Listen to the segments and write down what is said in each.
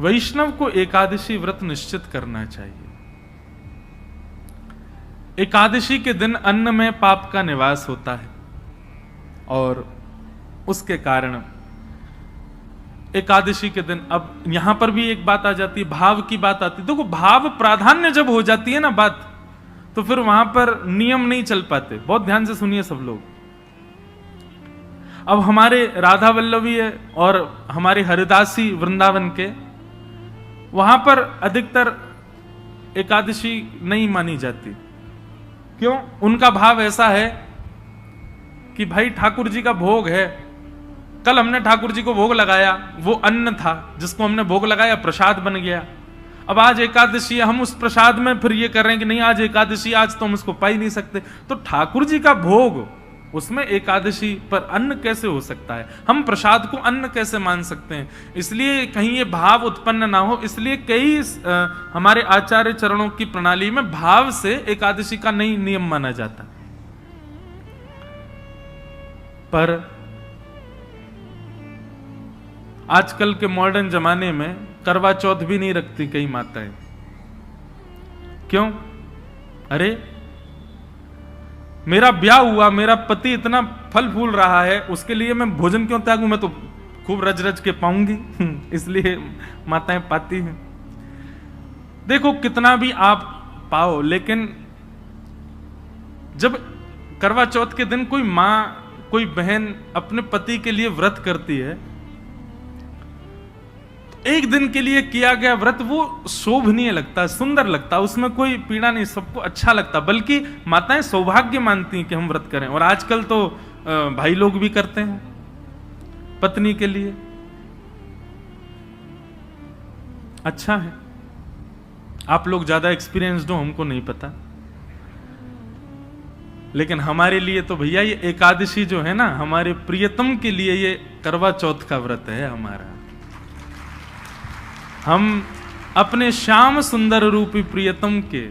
वैष्णव को एकादशी व्रत निश्चित करना चाहिए। एकादशी के दिन अन्न में पाप का निवास होता है और उसके कारण एकादशी के दिन, अब यहां पर भी एक बात आ जाती है, भाव की बात आती है। देखो, भाव प्राधान्य जब हो जाती है ना बात, तो फिर वहां पर नियम नहीं चल पाते। बहुत ध्यान से सुनिए सब लोग। अब हमारे राधा वल्लभी है और हमारे हरिदासी वृंदावन के, वहां पर अधिकतर एकादशी नहीं मानी जाती। क्यों? उनका भाव ऐसा है कि भाई ठाकुर जी का भोग है, कल हमने ठाकुर जी को भोग लगाया, वो अन्न था जिसको हमने भोग लगाया, प्रसाद बन गया। अब आज एकादशी है, हम उस प्रसाद में फिर ये कर रहे हैं कि नहीं आज एकादशी, आज तो हम उसको पा ही नहीं सकते। तो ठाकुर जी का भोग, उसमें एकादशी पर अन्न कैसे हो सकता है? हम प्रसाद को अन्न कैसे मान सकते हैं? इसलिए कहीं ये भाव उत्पन्न ना हो, इसलिए कई हमारे आचार्य चरणों की प्रणाली में भाव से एकादशी का नहीं नियम माना जाता। पर आजकल के मॉडर्न जमाने में करवा चौथ भी नहीं रखती कई माताएं। क्यों? अरे मेरा ब्याह हुआ, मेरा पति इतना फल फूल रहा है, उसके लिए मैं भोजन क्यों त्यागूं? मैं तो खूब रज रज के पाऊंगी। इसलिए माताएं पाती हैं। देखो, कितना भी आप पाओ, लेकिन जब करवा चौथ के दिन कोई मां, कोई बहन अपने पति के लिए व्रत करती है, एक दिन के लिए किया गया व्रत वो शोभनीय लगता है, सुंदर लगता है, उसमें कोई पीड़ा नहीं, सबको अच्छा लगता। बल्कि माताएं सौभाग्य मानती हैं कि हम व्रत करें। और आजकल तो भाई लोग भी करते हैं पत्नी के लिए। अच्छा है, आप लोग ज्यादा एक्सपीरियंस्ड हो, हमको नहीं पता। लेकिन हमारे लिए तो भैया ये एकादशी जो है ना, हमारे प्रियतम के लिए ये करवा चौथ का व्रत है हमारा। हम अपने श्याम सुंदर रूपी प्रियतम के,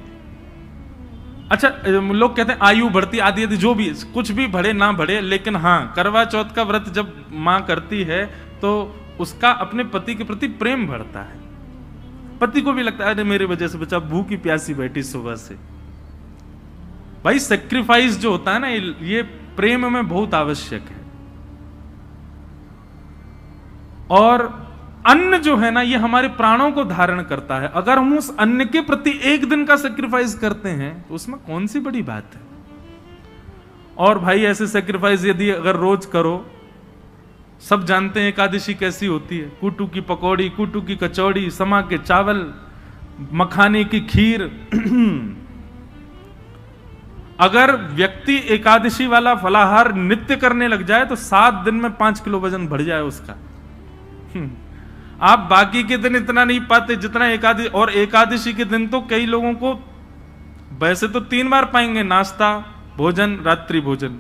अच्छा लोग कहते हैं आयु बढ़ती आदि आदि, जो भी कुछ भी बढ़े ना बढ़े, लेकिन हाँ, करवा चौथ का व्रत जब मां करती है तो उसका अपने पति के प्रति प्रेम बढ़ता है। पति को भी लगता है अरे मेरे वजह से बच्चा भूखी प्यासी बैठी सुबह से। भाई सेक्रीफाइस जो होता है ना, ये प्रेम में बहुत आवश्यक है। और अन्न जो है ना, ये हमारे प्राणों को धारण करता है। अगर हम उस अन्न के प्रति एक दिन का सेक्रीफाइस करते हैं तो उसमें कौन सी बड़ी बात है? और भाई ऐसे सेक्रीफाइस यदि अगर रोज करो, सब जानते हैं एकादशी कैसी होती है। कुटू की पकौड़ी, कुटू की कचौड़ी, समा के चावल, मखाने की खीर। अगर व्यक्ति एकादशी वाला फलाहार नित्य करने लग जाए तो 7 दिन में 5 किलो वजन बढ़ जाए उसका। आप बाकी के दिन इतना नहीं पाते जितना एकादशी। और एकादशी के दिन तो कई लोगों को वैसे तो 3 बार पाएंगे, नाश्ता, भोजन, रात्रि भोजन।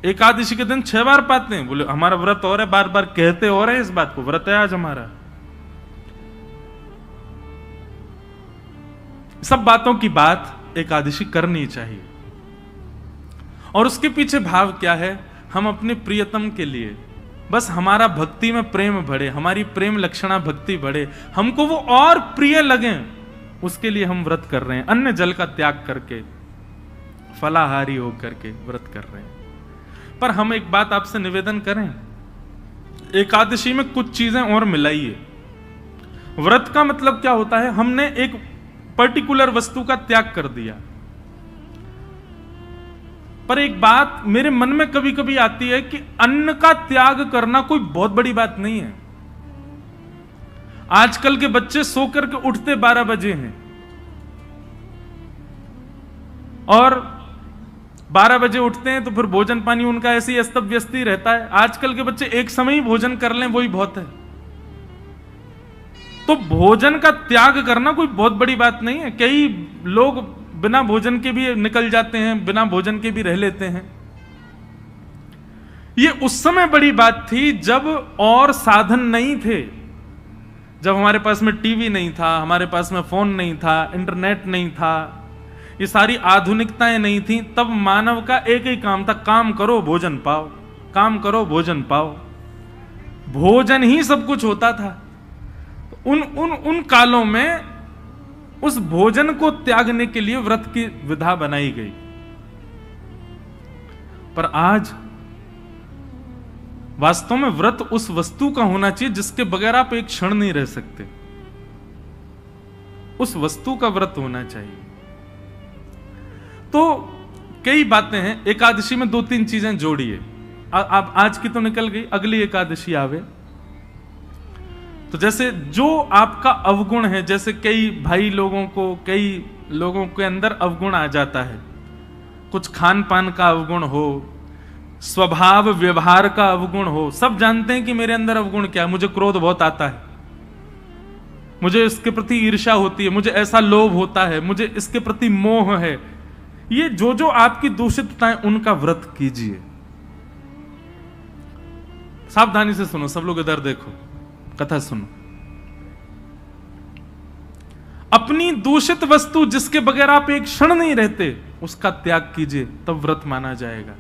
एकादशी के दिन 6 बार पाते हैं। बोले हमारा व्रत और है, बार बार कहते और है इस बात को, व्रत है आज हमारा। सब बातों की बात एकादशी करनी चाहिए। और उसके पीछे भाव क्या है? हम अपने प्रियतम के लिए, बस हमारा भक्ति में प्रेम बढ़े, हमारी प्रेम लक्षणा भक्ति बढ़े, हमको वो और प्रिय लगे, उसके लिए हम व्रत कर रहे हैं। अन्न जल का त्याग करके, फलाहारी होकर के व्रत कर रहे हैं। पर हम एक बात आपसे निवेदन करें, एकादशी में कुछ चीजें और मिलाइए। व्रत का मतलब क्या होता है? हमने एक पर्टिकुलर वस्तु का त्याग कर दिया। पर एक बात मेरे मन में कभी कभी आती है कि अन्न का त्याग करना कोई बहुत बड़ी बात नहीं है। आजकल के बच्चे सो करके उठते 12 बजे हैं और 12 बजे उठते हैं तो फिर भोजन पानी उनका ऐसे ही अस्त व्यस्त ही रहता है। आजकल के बच्चे एक समय ही भोजन कर लें वही बहुत है। तो भोजन का त्याग करना कोई बहुत बड़ी बात नहीं है। कई लोग बिना भोजन के भी निकल जाते हैं, बिना भोजन के भी रह लेते हैं। ये उस समय बड़ी बात थी जब और साधन नहीं थे, जब हमारे पास में टीवी नहीं था, हमारे पास में फोन नहीं था, इंटरनेट नहीं था, ये सारी आधुनिकताएं नहीं थी। तब मानव का एक ही काम था, काम करो भोजन पाओ, काम करो भोजन पाओ। भोजन ही सब कुछ होता था। तो उन कालों में उस भोजन को त्यागने के लिए व्रत की विधा बनाई गई। पर आज वास्तव में व्रत उस वस्तु का होना चाहिए जिसके बगैर आप एक क्षण नहीं रह सकते। उस वस्तु का व्रत होना चाहिए। तो कई बातें हैं। एकादशी में 2-3 चीजें जोड़िए। आप आज की तो निकल गई, अगली एकादशी आवे तो जैसे जो आपका अवगुण है, जैसे कई भाई लोगों को, कई लोगों के अंदर अवगुण आ जाता है, कुछ खान पान का अवगुण हो, स्वभाव व्यवहार का अवगुण हो। सब जानते हैं कि मेरे अंदर अवगुण क्या है। मुझे क्रोध बहुत आता है, मुझे इसके प्रति ईर्ष्या होती है, मुझे ऐसा लोभ होता है, मुझे इसके प्रति मोह है। ये जो आपकी दूषितताएं, उनका व्रत कीजिए। सावधानी से सुनो, सब लोग इधर देखो, कथा सुनो। अपनी दूषित वस्तु जिसके बगैर आप एक क्षण नहीं रहते, उसका त्याग कीजिए, तब व्रत माना जाएगा।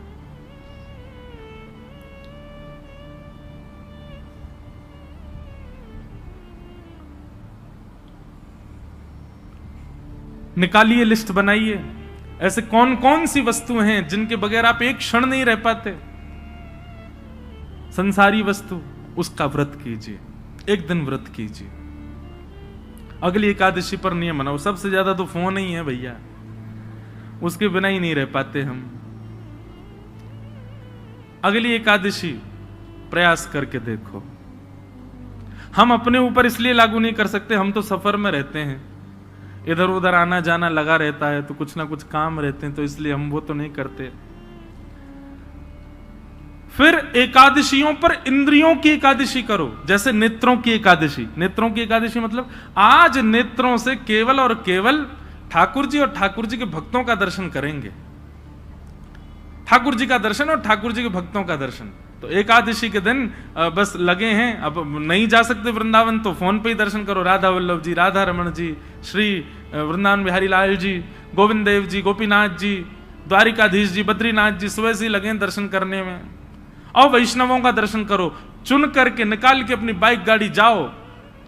निकालिए, लिस्ट बनाइए, ऐसे कौन कौन सी वस्तुएं हैं जिनके बगैर आप एक क्षण नहीं रह पाते। संसारी वस्तु, उसका व्रत कीजिए, एक दिन व्रत कीजिए। अगली एकादशी पर नियम बनाओ। सबसे ज्यादा तो फोन ही है भैया, उसके बिना ही नहीं रह पाते हम। अगली एकादशी प्रयास करके देखो। हम अपने ऊपर इसलिए लागू नहीं कर सकते, हम तो सफर में रहते हैं, इधर उधर आना जाना लगा रहता है, तो कुछ ना कुछ काम रहते हैं, तो इसलिए हम वो तो नहीं करते। फिर एकादशियों पर इंद्रियों की एकादशी करो, जैसे नेत्रों की एकादशी। नेत्रों की एकादशी मतलब आज नेत्रों से केवल और केवल ठाकुर जी और ठाकुर जी के भक्तों का दर्शन करेंगे। ठाकुर जी का दर्शन और ठाकुर जी के भक्तों का दर्शन। तो एकादशी के दिन बस लगे हैं, अब नहीं जा सकते वृंदावन तो फोन पे ही दर्शन करो। राधा वल्लभ जी, राधा रमण जी, श्री वृंदावन बिहारी लाल जी, गोविंद देव जी, गोपीनाथ जी, द्वारिकाधीश जी, बद्रीनाथ जी, सुबह से लगे दर्शन करने में। और वैष्णवों का दर्शन करो, चुन करके निकाल के अपनी बाइक गाड़ी जाओ,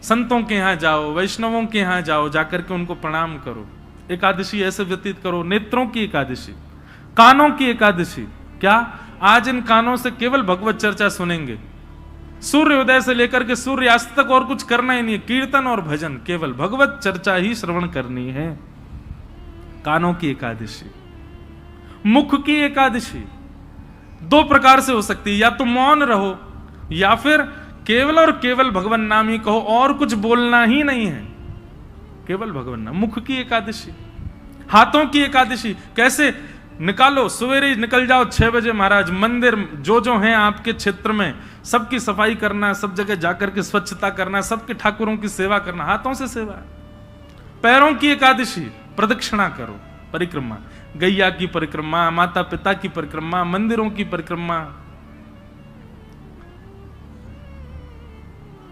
संतों के यहां जाओ, वैष्णवों के यहां जाओ, जाकर के उनको प्रणाम करो। एकादशी ऐसे व्यतीत करो। नेत्रों की एकादशी, कानों की एकादशी। क्या आज इन कानों से केवल भगवत चर्चा सुनेंगे, सूर्योदय से लेकर के सूर्यास्त तक और कुछ करना ही नहीं है। कीर्तन और भजन, केवल भगवत चर्चा ही श्रवण करनी है। कानों की एकादशी। मुख की एकादशी 2 प्रकार से हो सकती है, या तो मौन रहो, या फिर केवल और केवल भगवान नाम ही कहो, और कुछ बोलना ही नहीं है, केवल भगवान नाम। मुख की एकादशी। हाथों की एकादशी कैसे निकालो, सवेरे निकल जाओ 6 बजे महाराज, मंदिर जो हैं आपके क्षेत्र में सबकी सफाई करना, सब जगह जाकर के स्वच्छता करना, सबके ठाकुरों की सेवा करना, हाथों से सेवा। पैरों की एकादशी, प्रदक्षिणा करो, परिक्रमा, गैया की परिक्रमा, माता पिता की परिक्रमा, मंदिरों की परिक्रमा।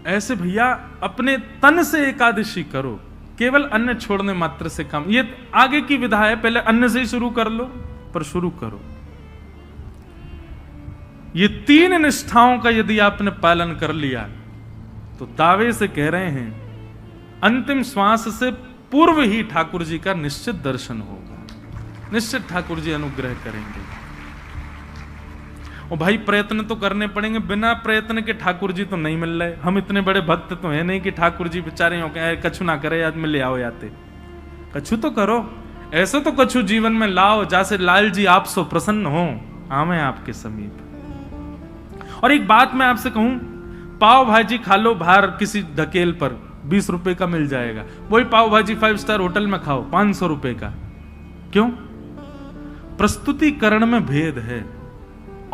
ऐसे भैया अपने तन से एकादशी करो, केवल अन्न छोड़ने मात्र से काम। ये आगे की विधा है, पहले अन्न से ही शुरू कर लो, पर शुरू करो। ये 3 निष्ठाओं का यदि आपने पालन कर लिया तो दावे से कह रहे हैं अंतिम श्वास से पूर्व ही ठाकुर जी का निश्चित दर्शन होगा, निश्चित ठाकुर जी अनुग्रह करेंगे। और भाई प्रयत्न तो करने पड़ेंगे, बिना प्रयत्न के ठाकुर जी तो नहीं मिल रहे। हम इतने बड़े भक्त तो है नहीं कि ठाकुर जी बेचारे हो गए कछु ना करे याद में ले आओ याते। कछु तो करो, ऐसे तो कछु जीवन में लाओ जैसे लाल जी आप सो प्रसन्न हो, आवे आपके समीप। और एक बात मैं आपसे कहूं, पाव भाजी खा लो बाहर किसी ढकेल पर, 20 रुपए का मिल जाएगा। वही पाव भाजी 5 स्टार होटल में खाओ 500 रुपए का। क्यों? प्रस्तुतिकरण में भेद है।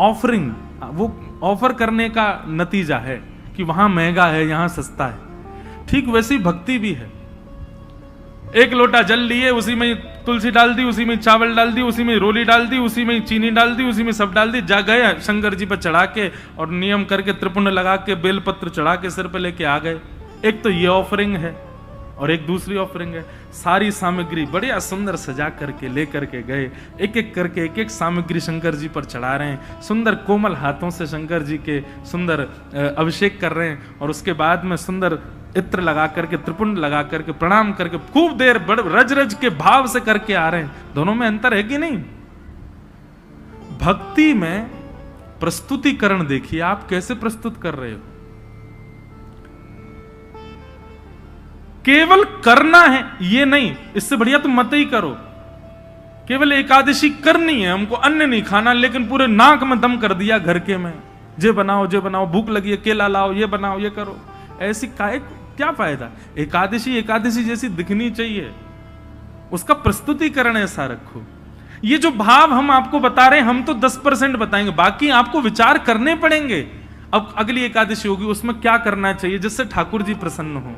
ऑफरिंग, वो ऑफर करने का नतीजा है कि वहां महंगा है, यहां सस्ता है। ठीक वैसी भक्ति भी है। 1 लोटा जल लिए, उसी में तुलसी डाल दी, उसी में चावल डाल दी, उसी में रोली डाल दी, उसी में चीनी डाल दी, उसी में सब डाल दी, जा गए शंकर जी पर चढ़ा के और नियम करके त्रिपुंड लगा के बेलपत्र चढ़ा के सिर पे लेके आ गए। एक तो ये ऑफरिंग है और एक दूसरी ऑफरिंग है, सारी सामग्री बढ़िया सुंदर सजा करके लेकर के गए, एक एक करके एक एक सामग्री शंकर जी पर चढ़ा रहे हैं, सुंदर कोमल हाथों से शंकर जी के सुंदर अभिषेक कर रहे हैं, और उसके बाद में सुंदर इत्र लगा करके, त्रिपुंड लगा करके, प्रणाम करके, खूब देर रज रज के भाव से करके आ रहे हैं। दोनों में अंतर है कि नहीं? भक्ति में प्रस्तुतिकरण देखिए, आप कैसे प्रस्तुत कर रहे हो। केवल करना है ये नहीं, इससे बढ़िया तुम मत ही करो। केवल एकादशी करनी है, हमको अन्न नहीं खाना, लेकिन पूरे नाक में दम कर दिया घर के में, जे बनाओ, भूख लगी है, केला लाओ, ये बनाओ, ये करो। ऐसी क्या फायदा? एकादशी एकादशी जैसी दिखनी चाहिए, उसका प्रस्तुतिकरण ऐसा रखो। ये जो भाव हम आपको बता रहे हैं, हम तो 10% बताएंगे, बाकी आपको विचार करने पड़ेंगे। अब अगली एकादशी होगी, उसमें क्या करना चाहिए जिससे ठाकुर जी प्रसन्न हो।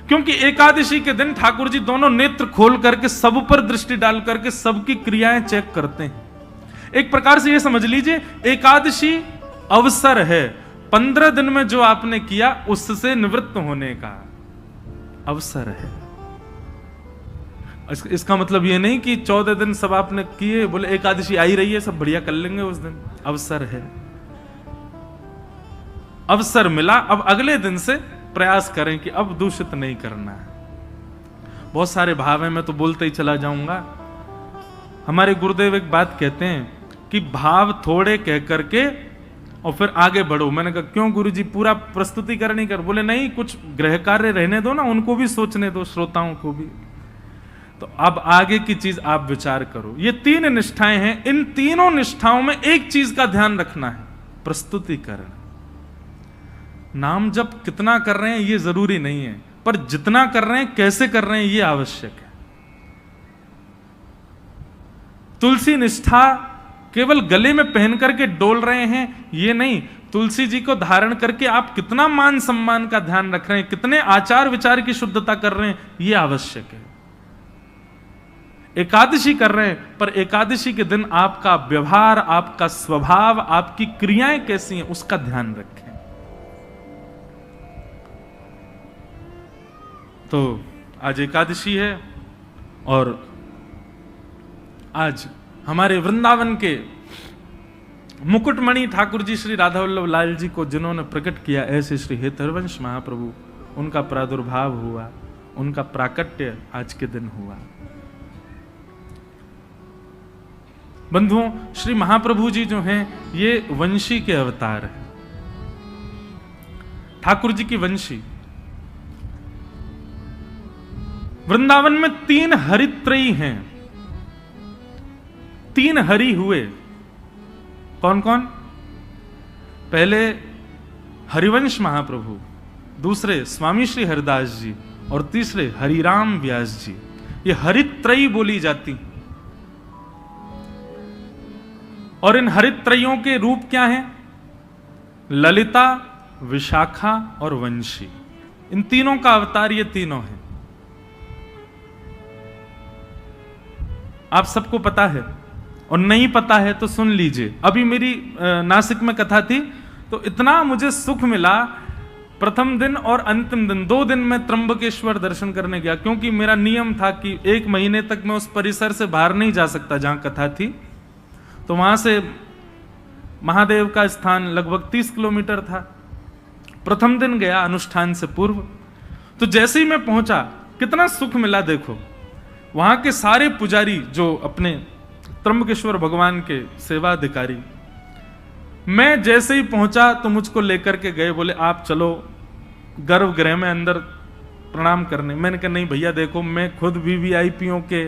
क्योंकि एकादशी के दिन ठाकुर जी दोनों नेत्र खोल करके सब पर दृष्टि डाल करके सबकी क्रियाएं चेक करते हैं। एक प्रकार से ये समझ लीजिए, एकादशी अवसर है, 15 दिन में जो आपने किया उससे निवृत्त होने का अवसर है। इसका मतलब ये नहीं कि 14 दिन सब आपने किए, बोले एकादशी आई रही है, सब बढ़िया कर लेंगे उस दिन। अवसर है, अवसर मिला, अब अगले दिन से प्रयास करें कि अब दूषित नहीं करना है। बहुत सारे भाव हैं, मैं तो बोलते ही चला जाऊंगा। हमारे गुरुदेव एक बात कहते हैं कि भाव थोड़े कह करके और फिर आगे बढ़ो। मैंने कहा क्यों गुरुजी, पूरा प्रस्तुतिकरण ही कर? बोले नहीं, कुछ गृह कार्य रहने दो ना, उनको भी सोचने दो, श्रोताओं को भी। तो अब आगे की चीज आप विचार करो। ये 3 निष्ठाएं हैं, इन तीनों निष्ठाओं में एक चीज का ध्यान रखना है, प्रस्तुतिकरण। नाम जप कितना कर रहे हैं ये जरूरी नहीं है, पर जितना कर रहे हैं, कैसे कर रहे हैं, ये आवश्यक है। तुलसी निष्ठा केवल गले में पहन करके डोल रहे हैं ये नहीं, तुलसी जी को धारण करके आप कितना मान सम्मान का ध्यान रख रहे हैं, कितने आचार विचार की शुद्धता कर रहे हैं, ये आवश्यक है। एकादशी कर रहे हैं, पर एकादशी के दिन आपका व्यवहार, आपका स्वभाव, आपकी क्रियाएं कैसी हैं, उसका ध्यान रखें। तो आज एकादशी है और आज हमारे वृंदावन के मुकुटमणि ठाकुर जी श्री राधा वल्लभ लाल जी को जिन्होंने प्रकट किया, ऐसे श्री हेतरवंश महाप्रभु, उनका प्रादुर्भाव हुआ, उनका प्राकट्य आज के दिन हुआ। बंधुओं, श्री महाप्रभु जी जो हैं ये वंशी के अवतार हैं, ठाकुर जी की वंशी। वृंदावन में 3 हरित्रयी हैं, 3 हरि हुए। कौन कौन? पहले हरिवंश महाप्रभु, दूसरे स्वामी श्री हरिदास जी और तीसरे हरिराम व्यास जी। ये हरित्रयी बोली जाती। और इन हरित्रयों के रूप क्या हैं? ललिता, विशाखा और वंशी। इन तीनों का अवतार ये तीनों हैं। आप सबको पता है, और नहीं पता है तो सुन लीजिए। अभी मेरी नासिक में कथा थी तो इतना मुझे सुख मिला। प्रथम दिन और अंतिम दिन 2 दिन में त्र्यंबकेश्वर दर्शन करने गया, क्योंकि मेरा नियम था कि 1 महीने तक मैं उस परिसर से बाहर नहीं जा सकता जहां कथा थी। तो वहां से महादेव का स्थान लगभग 30 किलोमीटर था। प्रथम दिन गया अनुष्ठान से पूर्व, तो जैसे ही मैं पहुंचा कितना सुख मिला। देखो वहां के सारे पुजारी जो अपने त्र्यंबकेश्वर भगवान के सेवाधिकारी, मैं जैसे ही पहुंचा तो मुझको लेकर के गए, बोले आप चलो गर्भगृह में अंदर प्रणाम करने। मैंने कहा नहीं भैया, देखो मैं खुद वीवीआईपीओ के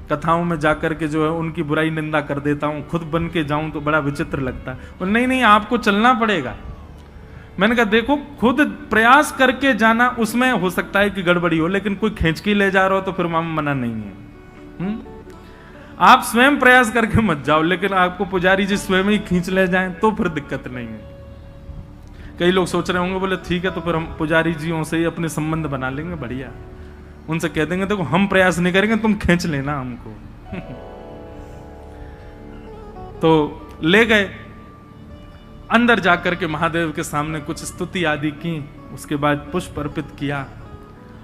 कथाओं में जाकर के जो है उनकी बुराई निंदा कर देता हूं, खुद बन के जाऊं तो बड़ा विचित्र लगता है। बोले नहीं नहीं, आपको चलना पड़ेगा। मैंने कहा देखो खुद प्रयास करके जाना, उसमें हो सकता है कि गड़बड़ी हो, लेकिन कोई खींच के ले जा रहा हो तो फिर मामा मना नहीं है। आप स्वयं प्रयास करके मत जाओ, लेकिन आपको पुजारी जी स्वयं ही खींच ले जाएं तो फिर दिक्कत नहीं है। कई लोग सोच रहे होंगे बोले ठीक है तो फिर हम पुजारी जियों से ही अपने संबंध बना लेंगे, बढ़िया, उनसे कह देंगे देखो हम प्रयास नहीं करेंगे, तुम खींच लेना हमको। तो ले गए अंदर जाकर के महादेव के सामने कुछ स्तुति आदि की, उसके बाद पुष्प अर्पित किया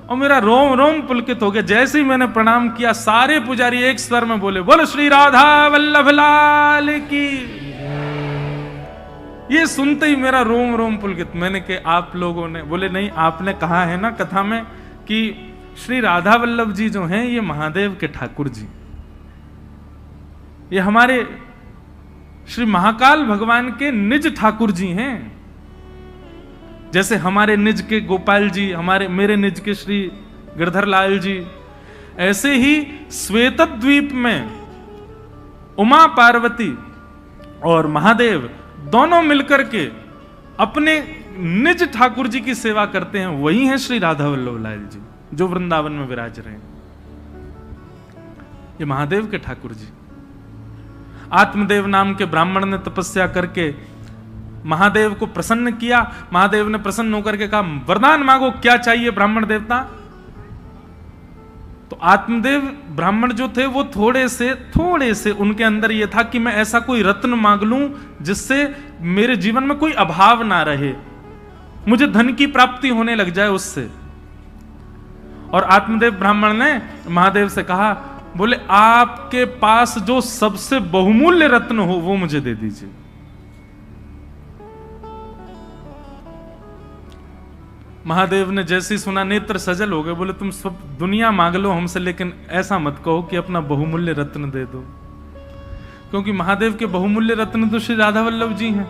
और मेरा रोम रोम पुलकित हो गया। जैसे ही मैंने प्रणाम किया सारे पुजारी एक स्वर में बोले बोलो श्री राधा वल्लभ लाल की। ये सुनते ही मेरा रोम रोम पुलकित। मैंने कहा आप लोगों ने? बोले नहीं, आपने कहा है ना कथा में कि श्री राधा वल्लभ जी जो हैं ये महादेव के ठाकुर जी, ये हमारे श्री महाकाल भगवान के निज ठाकुर जी हैं। जैसे हमारे निज के गोपाल जी, मेरे निज के श्री गिरधर लाल जी, ऐसे ही श्वेत द्वीप में उमा पार्वती और महादेव दोनों मिलकर के अपने निज ठाकुर जी की सेवा करते हैं। वही हैं श्री राधा वल्लभ लाल जी जो वृंदावन में विराज रहे हैं। ये महादेव के ठाकुर जी। आत्मदेव नाम के ब्राह्मण ने तपस्या करके महादेव को प्रसन्न किया। महादेव ने प्रसन्न होकर के कहा वरदान मांगो, क्या चाहिए ब्राह्मण देवता? तो आत्मदेव ब्राह्मण जो थे वो थोड़े से उनके अंदर ये था कि मैं ऐसा कोई रत्न मांग लूं जिससे मेरे जीवन में कोई अभाव ना रहे, मुझे धन की प्राप्ति होने लग जाए उससे। और आत्मदेव ब्राह्मण ने महादेव से कहा, बोले आपके पास जो सबसे बहुमूल्य रत्न हो वो मुझे दे दीजिए। महादेव ने जैसे ही सुना नेत्र सजल हो गए। बोले तुम सब दुनिया मांग लो हमसे, लेकिन ऐसा मत कहो कि अपना बहुमूल्य रत्न दे दो, क्योंकि महादेव के बहुमूल्य रत्न तो श्री राधा वल्लभ जी हैं।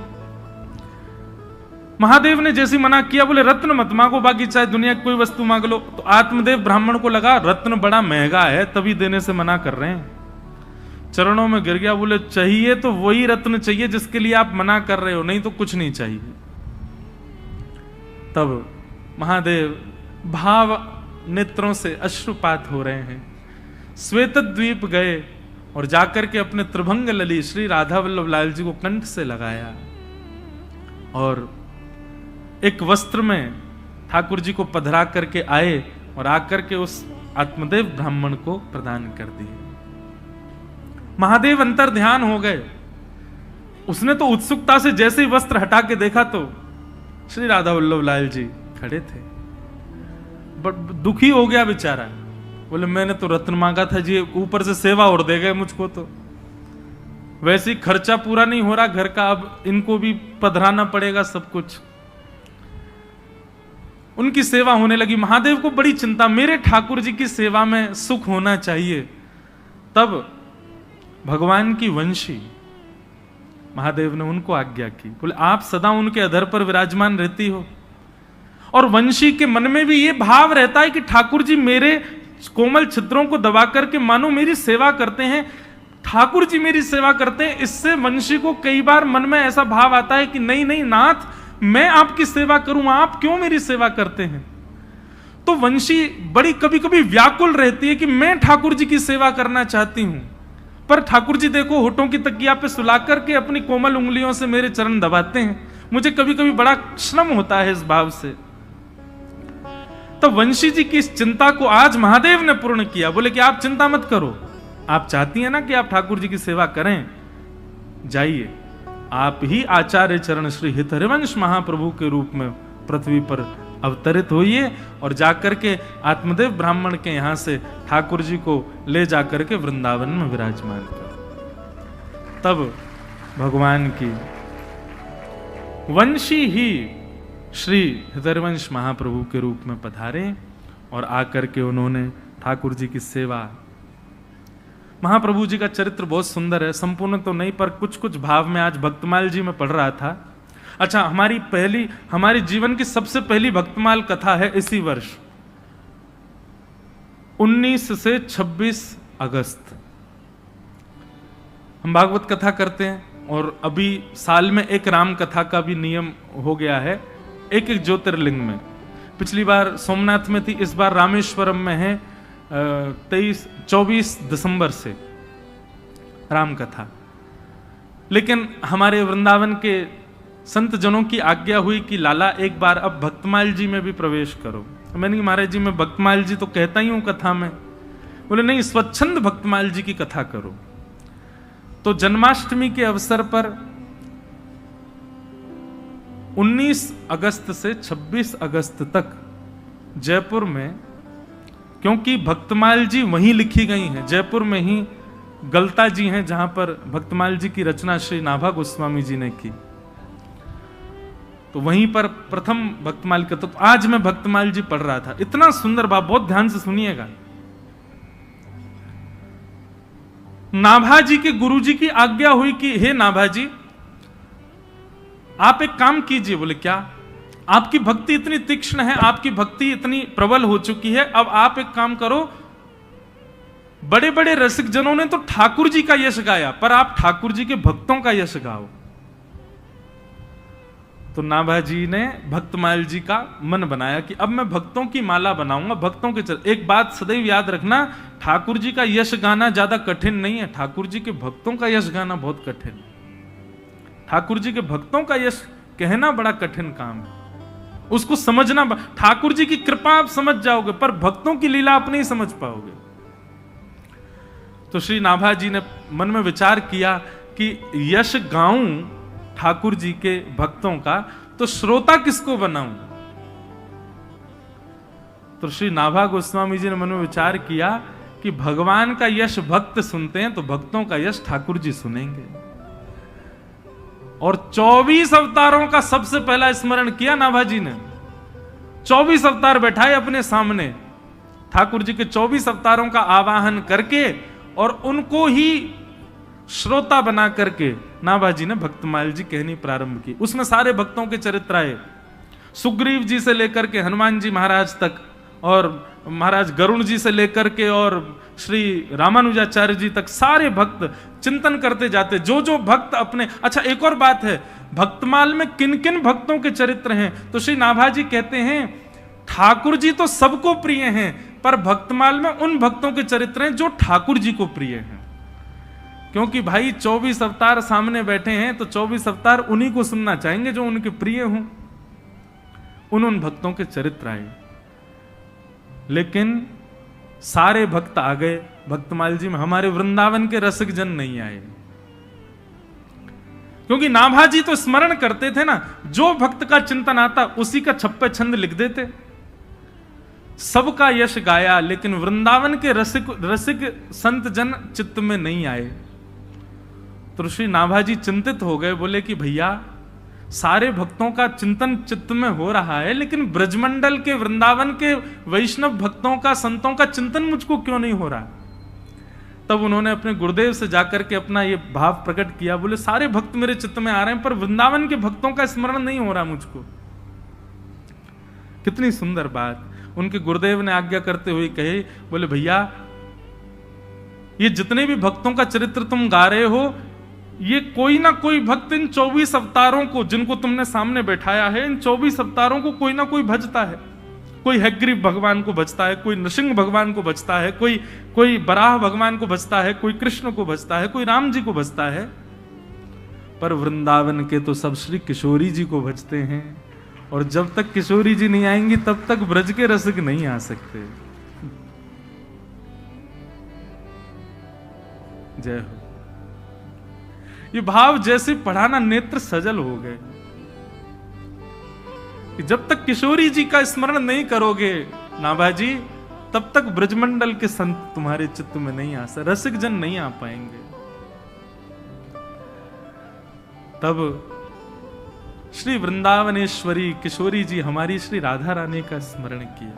महादेव ने जैसे मना किया, बोले रत्न मत मांगो, बाकी चाहे दुनिया की कोई वस्तु मांग लो। तो आत्मदेव ब्राह्मण को लगा रत्न बड़ा महंगा है, तभी देने से मना कर रहे हैं। चरणों में गिर गया। बोले चाहिए तो वही रत्न चाहिए जिसके लिए आप मना कर रहे हो, नहीं तो कुछ नहीं चाहिए। तब महादेव भाव नेत्रों से अश्रुपात हो रहे हैं, श्वेत द्वीप गए और जाकर के अपने त्रिभंग लली श्री राधा वल्लभ लाल जी को कंठ से लगाया और एक वस्त्र में ठाकुर जी को पधरा करके आए और आकर के उस आत्मदेव ब्राह्मण को प्रदान कर दिए। महादेव अंतर ध्यान हो गए। उसने तो उत्सुकता से जैसे ही वस्त्र हटा के देखा तो श्री राधा वल्लभ लाल जी खड़े थे। बट दुखी हो गया बेचारा। बोले मैंने तो रत्न मांगा था जी, ऊपर से सेवा और दे गए मुझको, तो वैसे ही खर्चा पूरा नहीं हो रहा घर का, अब इनको भी पधराना पड़ेगा सब कुछ। उनकी सेवा होने लगी। महादेव को बड़ी चिंता, मेरे ठाकुर जी की सेवा में सुख होना चाहिए। तब भगवान की वंशी महादेव ने उनको आज्ञा की, बोले आप सदा उनके अधर पर विराजमान रहती हो। और वंशी के मन में भी ये भाव रहता है कि ठाकुर जी मेरे कोमल छिद्रों को दबा करके मानो मेरी सेवा करते हैं, ठाकुर जी मेरी सेवा करते हैं। इससे वंशी को कई बार मन में ऐसा भाव आता है कि नहीं नहीं नाथ, मैं आपकी सेवा करूं, आप क्यों मेरी सेवा करते हैं। तो वंशी बड़ी कभी कभी व्याकुल रहती है कि मैं ठाकुर जी की सेवा करना चाहती हूं, पर ठाकुर जी देखो होठों की तकिया पे सुला करके अपनी कोमल उंगलियों से मेरे चरण दबाते हैं। मुझे कभी कभी बड़ा श्रम होता है इस भाव से। तो वंशी जी की इस चिंता को आज महादेव ने पूर्ण किया। बोले कि आप चिंता मत करो, आप चाहती हैं ना कि आप ठाकुर जी की सेवा करें, जाइए आप ही आचार्य चरण श्री हित हरिवंश महाप्रभु के रूप में पृथ्वी पर अवतरित होइए और जाकर के आत्मदेव ब्राह्मण के यहां से ठाकुर जी को ले जाकर के वृंदावन में विराजमान कर। तब भगवान की वंशी ही श्री हृदयवंश महाप्रभु के रूप में पधारे और आकर के उन्होंने ठाकुर जी की सेवा। महाप्रभु जी का चरित्र बहुत सुंदर है, संपूर्ण तो नहीं पर कुछ कुछ भाव में आज भक्तमाल जी में पढ़ रहा था। अच्छा, हमारी जीवन की सबसे पहली भक्तमाल कथा है इसी वर्ष 19 से 26 अगस्त हम भागवत कथा करते हैं। और अभी साल में एक राम कथा का भी नियम हो गया है, एक एक ज्योतिर्लिंग में। पिछली बार सोमनाथ में थी, इस बार रामेश्वरम में है 24 दिसंबर से राम कथा। लेकिन हमारे वृंदावन के संत जनों की आज्ञा हुई कि लाला एक बार अब भक्तमाल जी में भी प्रवेश करो। मैंने कहा महाराज जी मैं भक्तमाल जी तो कहता ही हूं कथा में। बोले नहीं, स्वच्छंद भक्तमाल जी की कथा करो। तो जन्माष्टमी के अवसर पर 19 अगस्त से 26 अगस्त तक जयपुर में, क्योंकि भक्तमाल जी वहीं लिखी गई हैं, जयपुर में ही गलता जी हैं जहां पर भक्तमाल जी की रचना श्री नाभा गोस्वामी जी ने की। तो वहीं पर प्रथम भक्तमाल का, तो आज मैं भक्तमाल जी पढ़ रहा था, इतना सुंदर बात, बहुत ध्यान से सुनिएगा। नाभा जी के गुरु जी की आज्ञा हुई कि हे नाभा जी, आप एक काम कीजिए। बोले क्या? आपकी भक्ति इतनी तीक्ष्ण है, आपकी भक्ति इतनी प्रबल हो चुकी है, अब आप एक काम करो, बड़े बड़े रसिक जनों ने तो ठाकुर जी का यश गाया, पर आप ठाकुर जी के भक्तों का यश गाओ। तो नाभा जी ने भक्तमाल जी का मन बनाया कि अब मैं भक्तों की माला बनाऊंगा, भक्तों के एक बात सदैव याद रखना, ठाकुर जी का यश गाना ज्यादा कठिन नहीं है, ठाकुर जी के भक्तों का यश गाना बहुत कठिन है। ठाकुर जी के भक्तों का यश कहना बड़ा कठिन काम है, उसको समझना, ठाकुर जी की कृपा आप समझ जाओगे, पर भक्तों की लीला आप नहीं समझ पाओगे। तो श्री नाभा जी ने मन में विचार किया कि यश गाऊं ठाकुर जी के भक्तों का, तो श्रोता किसको बनाऊं? तो श्री नाभा गोस्वामी जी ने मन में विचार किया कि भगवान का यश भक्त सुनते हैं, तो भक्तों का यश ठाकुर जी सुनेंगे। और 24 अवतारों का सबसे पहला स्मरण किया नाभा जी ने। 24 अवतार बैठाए अपने सामने, ठाकुर जी के 24 अवतारों का आवाहन करके और उनको ही श्रोता बना करके नाभा जी ने भक्तमाल जी कहनी प्रारंभ की। उसमें सारे भक्तों के चरित्र आए, सुग्रीव जी से लेकर के हनुमान जी महाराज तक, और महाराज गरुण जी से लेकर के और श्री रामानुजाचार्य जी तक, सारे भक्त चिंतन करते जाते, जो जो भक्त अपने। अच्छा, एक और बात है, भक्तमाल में किन किन भक्तों के चरित्र हैं? तो श्री नाभा जी कहते हैं ठाकुर जी तो सबको प्रिय हैं, पर भक्तमाल में उन भक्तों के चरित्र हैं जो ठाकुर जी को प्रिय हैं। क्योंकि भाई 24 अवतार सामने बैठे हैं, तो 24 अवतार उन्हीं को सुनना चाहेंगे जो उनके प्रिय हों। उन भक्तों के चरित्र आए, लेकिन सारे भक्त आ गए भक्तमाल जी में, हमारे वृंदावन के रसिक जन नहीं आए। क्योंकि नाभा जी तो स्मरण करते थे ना, जो भक्त का चिंतन आता उसी का छप्पे छंद लिख देते, सबका यश गाया, लेकिन वृंदावन के रसिक संत जन चित्त में नहीं आए। तो श्री नाभा जी चिंतित हो गए, बोले कि भैया सारे भक्तों का चिंतन चित्त में हो रहा है, लेकिन ब्रजमंडल के वृंदावन के वैष्णव भक्तों का, संतों का चिंतन मुझको क्यों नहीं हो रहा? तब उन्होंने अपने गुरुदेव से जाकर के अपना ये भाव प्रकट किया, बोले सारे भक्त मेरे चित्त में आ रहे हैं, पर वृंदावन के भक्तों का स्मरण नहीं हो रहा मुझको। कितनी सुंदर बात। उनके गुरुदेव ने आज्ञा करते हुए कहे, बोले भैया ये जितने भी भक्तों का चरित्र तुम गा रहे हो, ये कोई ना कोई भक्त इन 24 अवतारों को, जिनको तुमने सामने बैठाया है, इन 24 अवतारों को कोई ना कोई भजता है। कोई हयग्रीव भगवान को भजता है, कोई नृसिंह भगवान को भजता है, कोई बराह भगवान को भजता है, कोई कृष्ण को भजता है, कोई राम जी को भजता है, पर वृंदावन के तो सब श्री किशोरी जी को भजते हैं। और जब तक किशोरी जी नहीं आएंगी तब तक ब्रज के रसिक नहीं आ सकते। जय हो। ये भाव जैसे पढ़ाना, नेत्र सजल हो गए कि जब तक किशोरी जी का स्मरण नहीं करोगे नाभा जी, तब तक ब्रजमंडल के संत तुम्हारे चित्त में नहीं आ सकते, रसिक जन नहीं आ पाएंगे। तब श्री वृंदावनेश्वरी किशोरी जी हमारी श्री राधा रानी का स्मरण किया।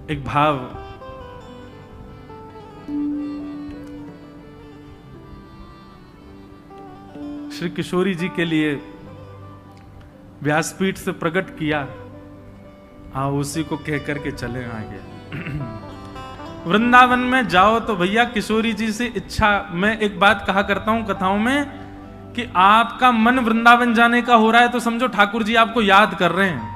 एक भाव श्री किशोरी जी के लिए व्यासपीठ से प्रकट किया, आओ उसी को कह करके चले आगे। वृंदावन में जाओ तो भैया किशोरी जी से इच्छा, मैं एक बात कहा करता हूं कथाओं में कि आपका मन वृंदावन जाने का हो रहा है तो समझो ठाकुर जी आपको याद कर रहे हैं।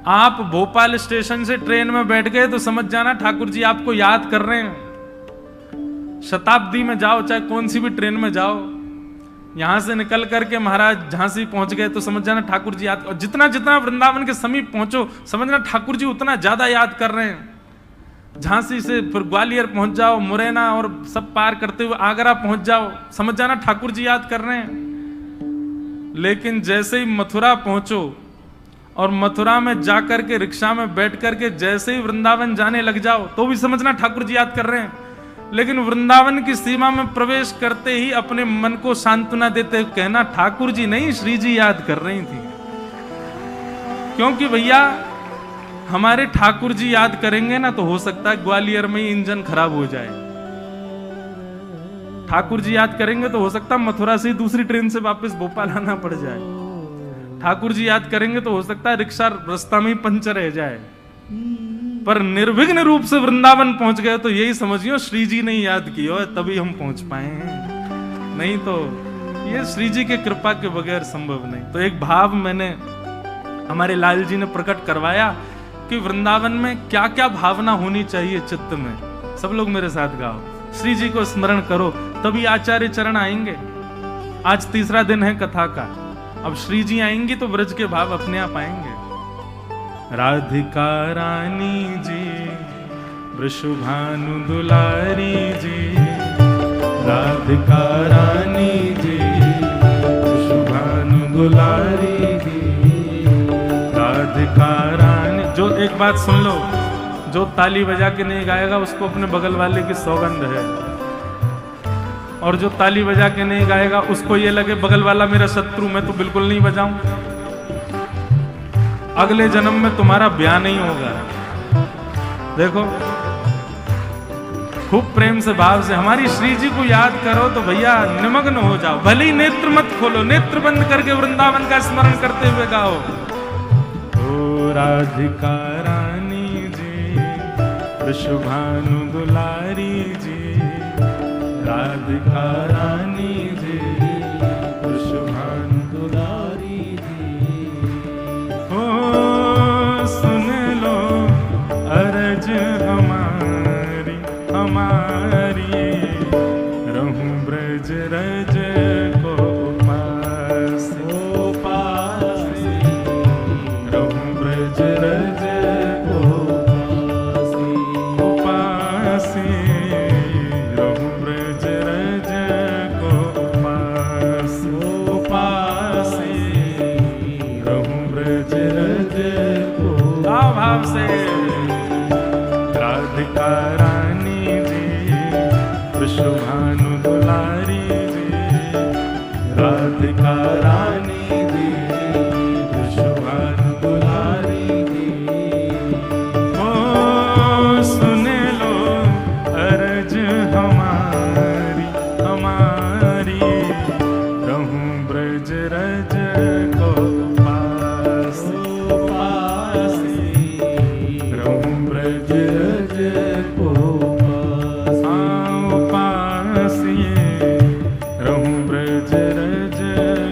आप भोपाल स्टेशन से ट्रेन में बैठ गए तो समझ जाना ठाकुर जी आपको याद कर रहे हैं। शताब्दी में जाओ, चाहे कौन सी भी ट्रेन में जाओ, यहां से निकल करके महाराज झांसी पहुंच गए तो समझ जाना ठाकुर जी याद, और जितना जितना वृंदावन के समीप पहुंचो समझना ठाकुर जी उतना ज्यादा याद कर रहे हैं। झांसी से फिर ग्वालियर पहुंच जाओ, मुरैना और सब पार करते हुए आगरा पहुंच जाओ, समझ जाना ठाकुर जी याद कर रहे हैं। लेकिन जैसे ही मथुरा पहुंचो और मथुरा में जाकर के रिक्शा में बैठ करके जैसे ही वृंदावन जाने लग जाओ तो भी समझना ठाकुर जी याद कर रहे हैं। लेकिन वृंदावन की सीमा में प्रवेश करते ही अपने मन को सांत्वना देते कहना, ठाकुर जी नहीं, श्री जी याद कर रही थी। क्योंकि भैया हमारे ठाकुर जी याद करेंगे ना तो हो सकता है ग्वालियर में ही इंजन खराब हो जाए। ठाकुर जी याद करेंगे तो हो सकता है मथुरा से दूसरी ट्रेन से वापस भोपाल आना पड़ जाए। ठाकुर जी याद करेंगे तो हो सकता है रिक्शा रास्ता में ही पंचर रह जाए। पर निर्विघ्न रूप से वृंदावन पहुंच गए तो यही समझियो श्री जी ने याद किया है, तभी हम पहुंच पाए हैं, नहीं तो ये श्री जी के कृपा के बगैर संभव नहीं। तो एक भाव मैंने हमारे लाल जी ने प्रकट करवाया कि वृंदावन में क्या क्या भावना होनी चाहिए चित्त में। सब लोग मेरे साथ गाओ, श्री जी को स्मरण करो, तभी आचार्य चरण आएंगे। आज तीसरा दिन है कथा का, अब श्री जी आएंगी तो ब्रज के भाव अपने आप आएंगे। राधिका रानी जी, वृषभानु दुलारी जी, राधिका रानी जी, वृषभानु दुलारी जी, राधिका रानी। जो एक बात सुन लो, जो ताली बजा के नहीं गाएगा उसको अपने बगल वाले की सौगंध है, और जो ताली बजा के नहीं गाएगा उसको ये लगे बगल वाला मेरा शत्रु, मैं तो बिल्कुल नहीं बजाऊं, अगले जन्म में तुम्हारा ब्याह नहीं होगा। देखो खूब प्रेम से भाव से हमारी श्री जी को याद करो तो भैया निमग्न हो जाओ। भले ही नेत्र मत खोलो, नेत्र बंद करके वृंदावन का स्मरण करते हुए गाओ। ओ राधिका रानी जी, वृषभानु दुलारी जी, राधिका रानी जी, वृषभानु दुलारी जी। ओ सुन लो अरज हमारी हमारी, रहूं ब्रज रज को पास पास, रहूं ब्रज रज को पास, रहूं ब्रज रज को पास पास, रहूं ब्रज रज को। भाव से राधिका रानी जी, वृषभानु दुलारी जी, राधिका रानी जी, वृषभानु दुलारी जी। ओ सुन लो अरज हमारी हमारी, रहूं ब्रज रज को पास पास, रहूं ब्रज रज को पास, रहूं ब्रज रज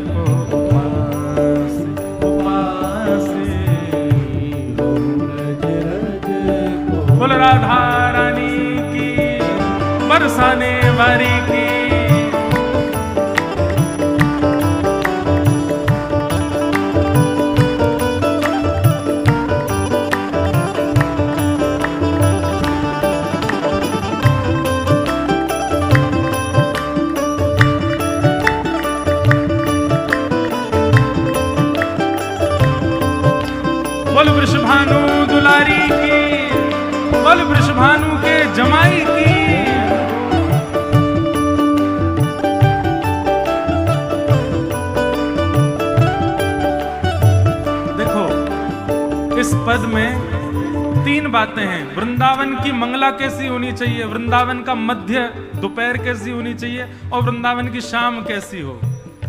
को पास पास, रहूं ब्रज रज को। बोल राधा रानी की, बरसाने वारी की। बोल वृषभानु दुलारी की, बोल वृषभानु के जमाई की। देखो इस पद में तीन बातें हैं। वृंदावन की मंगला कैसी होनी चाहिए, वृंदावन का मध्य दोपहर कैसी होनी चाहिए, और वृंदावन की शाम कैसी हो।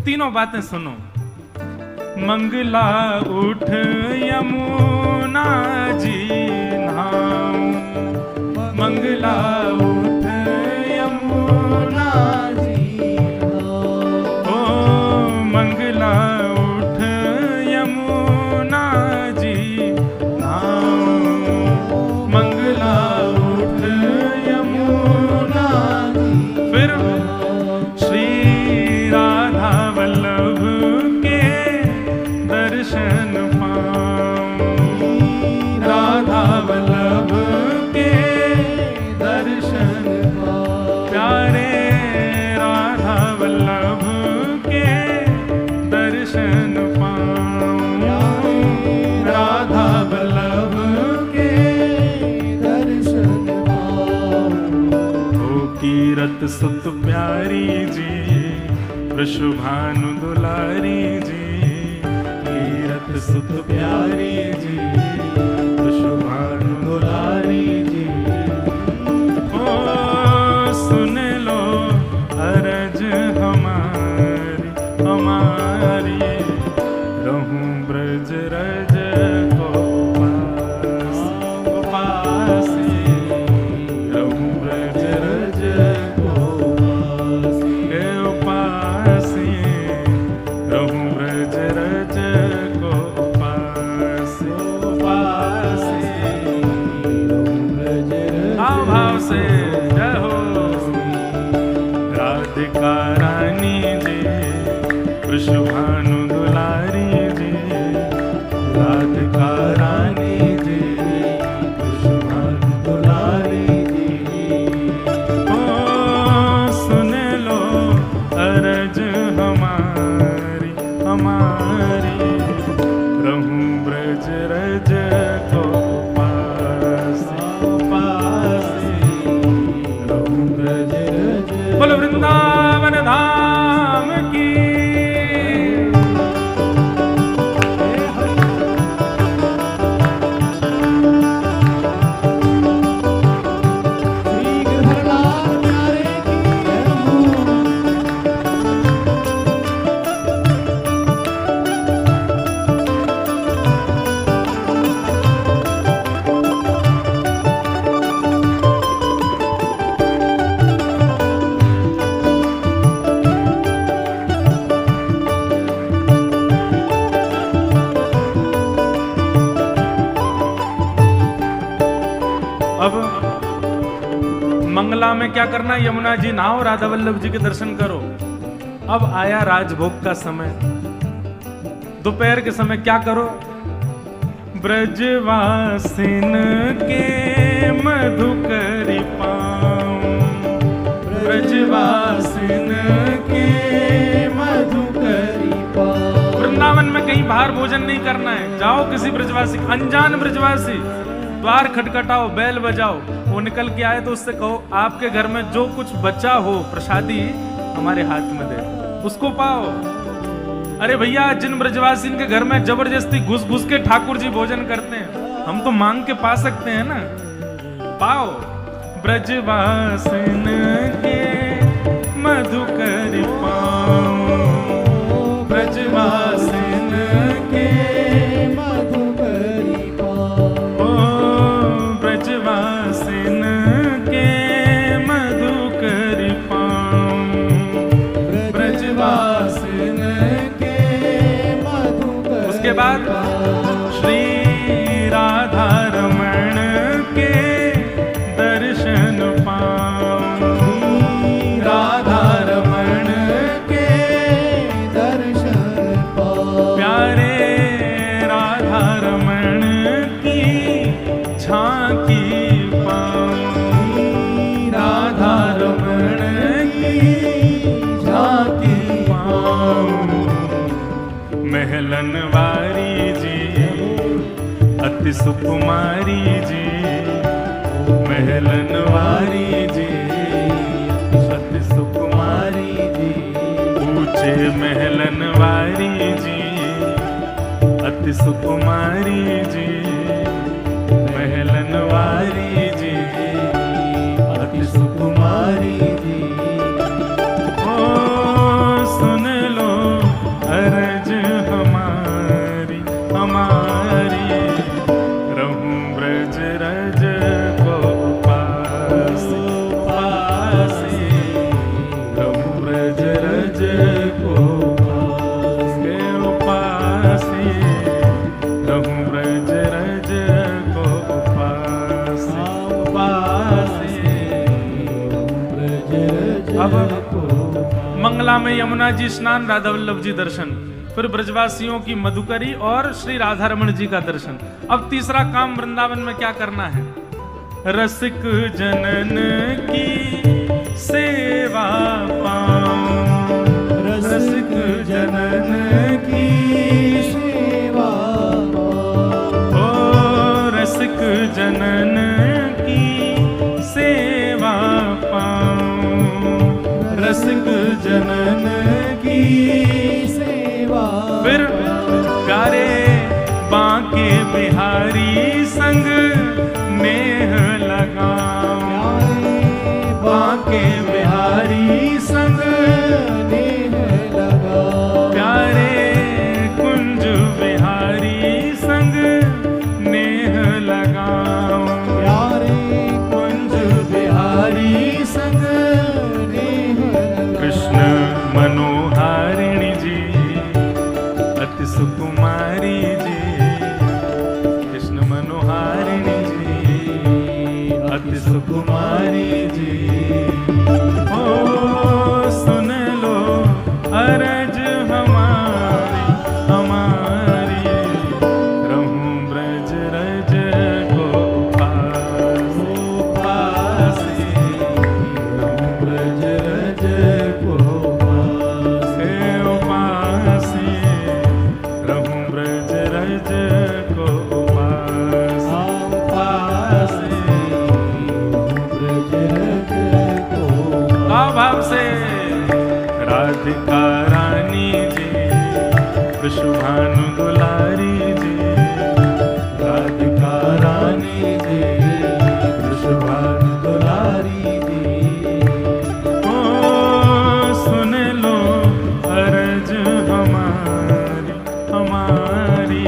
तीनों बातें सुनो। मंगला उठ यमुना जी नाम, मंगला उठ यमुना जी नाम, ओ मंगला उठ यमुना जी नाम, मंगला उठ यमुना जी। फिर श्री राधा वल्लभ दर्शन पाऊं, राधा वल्लभ के दर्शन पाऊं, प्यारे राधा वल्लभ के दर्शन पाऊं, राधा वल्लभ के दर्शन पाऊं। हो कीरत सुत प्यारी जी, वृषभानु दुलारी जी, कीरत सुत प्यारी जी, वृषभानु दुलारी जी। ओ सुन लो अरज हमारी हमारी, रहूं ब्रज रज को पासी, रहूं ब्रज रज को पासी, रहूं ब्रज रज को पासी, भाव भाव से जय हो। राधिका रानी जी, वृषभानु दुलारी जी, राधिका रानी जी, वृषभानु दुलारी जी। ओ सुन लो अरज हमारी हमारी, रहूं ब्रज रज को बोलो वृंदावन धाम की। अब मंगला में क्या करना, यमुना जी नहाओ, राधा वल्लभ जी के दर्शन करो। अब आया राजभोग का समय, दोपहर के समय क्या करो, ब्रजवासिन के मधुकरी पाऊं, ब्रजवासिन के मधुकरी पाऊं। वृंदावन में कहीं बाहर भोजन नहीं करना है, जाओ किसी ब्रजवासी, अनजान ब्रजवासी, द्वार खटखटाओ, बैल बजाओ, वो निकल के आए तो उससे कहो आपके घर में जो कुछ बचा हो प्रसादी हमारे हाथ में दे, उसको पाओ। अरे भैया, जिन ब्रजवासी के घर में जबरदस्ती घुस घुस के ठाकुर जी भोजन करते हैं, हम तो मांग के पा सकते हैं ना, पाओ। ब्रजवासिन के मधुकर पाओ, ब्रजवासिन के मधुकर पाओ, ब्रजवासिन के मधुकर पाओ, ब्रजवासिन के मधुकर। उसके बाद श्री राधा रमण के दर्शन पाओ, राधा रमण के दर्शन पाओ, प्यारे राधा रमण की झांकी पाओ, राधा रमण की झांकी पाओ। महलन वारी जी अति सुकुमारी जी, महलन वारी जी अति सुकुमारी जी, ऊंचे महलन वारी जी अति सुकुमारी जी, महलन वारी जी अति सुकुमारी जी। ओ सुन लो अरज हमारी हमारी, रहूं ब्रज रज को पासी पासी, रहूं ब्रज रज को पासी पासी, रहूं ब्रज रज को पासी पासी। अब मंगला में यमुना जी स्नान, राधा वल्लभ जी दर्शन, फिर ब्रजवासियों की मधुकरी और श्री राधा रमण जी का दर्शन। अब तीसरा काम वृंदावन में क्या करना है, रसिक जनन की सेवा पाऊं, रसिक जनन की सेवा पाऊं, ओ रसिक जनन की सेवा पाऊं, बिहारी संग नेह लगाऊं, बांके बिहारी संग नेह लगाऊं, प्यारे कुंज बिहारी संग नेह लगाऊं, प्यारे कुंज बिहारी संग नेह लगाऊं। कृष्ण मनोहारिणी जी अति सुकुमारी जी, कृष्ण मनोहारिणी जी अति सुकुमारी जी, ओ सुन लो अरज हमारी हमारी, रहूं ब्रज रज को पास पासे, रहूं ब्रज रज को पासे पासे, रहूं ब्रज रज को पास पासे, ब्रज रज को भाव से। राधिका रानी जी वृषभानु दुलारी जी, राधिका रानी जी वृषभानु दुलारी जी, ओ सुन लो अरज हमारी हमारी,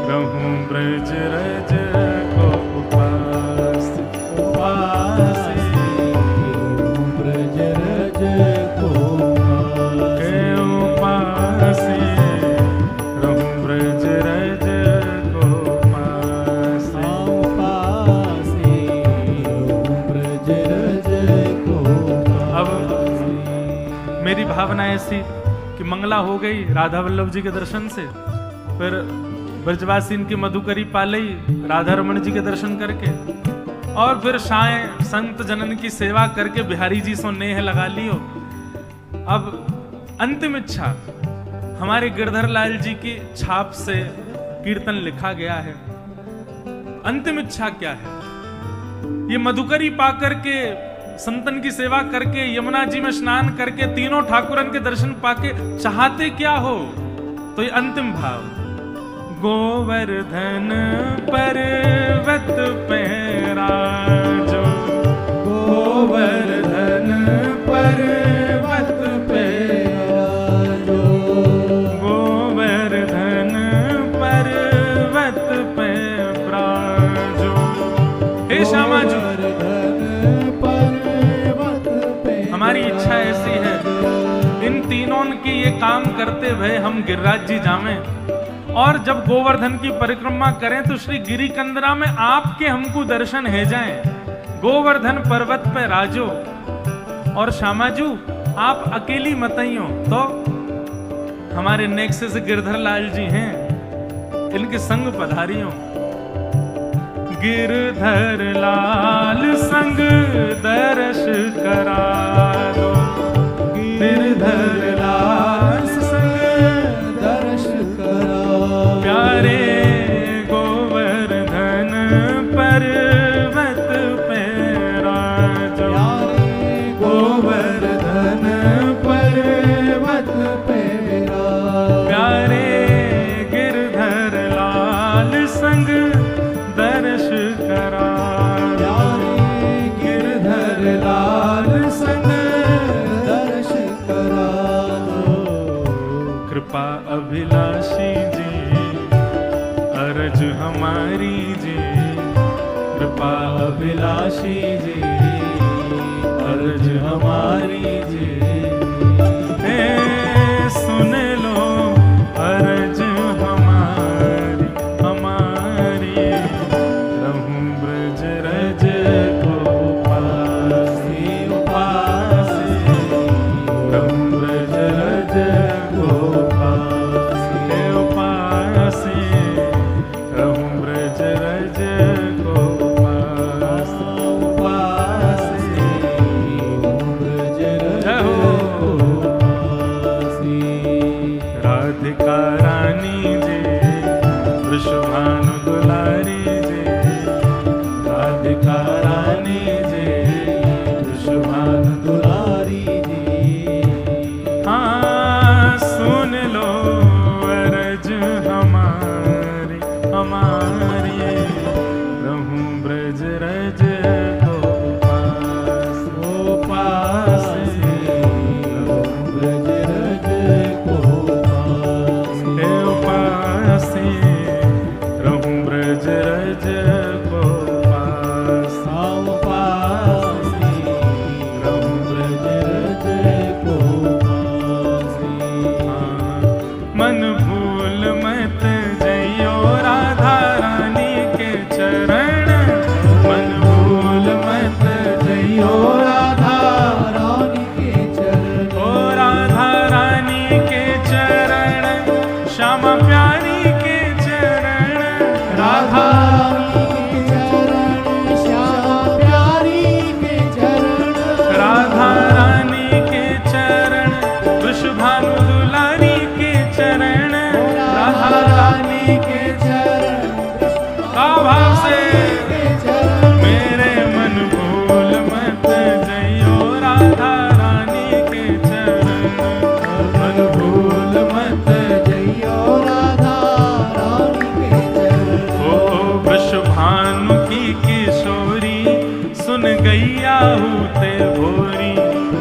रहूं ब्रज रज को उपास उपास, ब्रज रज को उपास, रहूं ब्रज रज को उपास उपास, ब्रज रज को। अब मेरी भावना ऐसी कि मंगला हो गई राधा वल्लभ जी के दर्शन से, फिर ब्रजवासी इनकी मधुकरी पालई राधा रमण जी के दर्शन करके, और फिर साय संत जनन की सेवा करके बिहारी जी सो नेह लगा लियो। अब अंतिम इच्छा हमारे गिरधर लाल जी की छाप से कीर्तन लिखा गया है। अंतिम इच्छा क्या है? ये मधुकरी पाकर के संतन की सेवा करके यमुना जी में स्नान करके तीनों ठाकुरन के दर्शन पाके चाहते क्या हो? तो ये अंतिम भाव, गोवर्धन पर्वत पे राजो, गोवर्धन पर्वत पे राजो, गोवर्धन पर्वत पे राजो। हे श्यामा जी, हमारी इच्छा ऐसी है, इन तीनों की ये काम करते हुए हम गिरिराज जी जावें, और जब गोवर्धन की परिक्रमा करें तो श्री गिरी कंदरा में आपके हमको दर्शन है जाएं। गोवर्धन पर्वत पे राजो, और श्यामाजू आप अकेली मतइयो, तो हमारे नेक्स्ट से गिरधर लाल जी हैं, इनके संग पधारियों। गिरधर लाल संग दर्श करा दो, गिरधर लाल संग दर्श करा, प्यारे गोवर्धन पर्वत पे राजो, गोवर्धन पर्वत पे राजो, प्यारे गिरधर लाल संग दर्श करा, गिरधर लाल संग दर्श करा दो। कृपा अभिलाषी जी अरज हमारी जी, कृपा अभिलाषी जी अरज हमारी जी, सुन लो अरज हमारी हमारी, रहूं ब्रज रज को पासी पासी, रहूं ब्रज रज को पासी पासी, रहूं ब्रज रज को पासी पासी, ब्रज रज को पासी। राधिका रानी जी वृषभानु दुलारी जी, राधिका रानी जी वृषभानु दुलारी जी, हाँ सुन लो अरज हमारी हमारी। श्यामा प्यारी के चरण, राधा राधा रानी के चरण, वृषभानु दुलारी के चरण, राधा रानी के चरण, भाव से मेरे मन भूल मत जइयो राधा रानी के चरण, मन भूल मत जइयो राधा रानी के चरण। ओ वृषभानु की किशोरी सुन गैया हूते भोरी,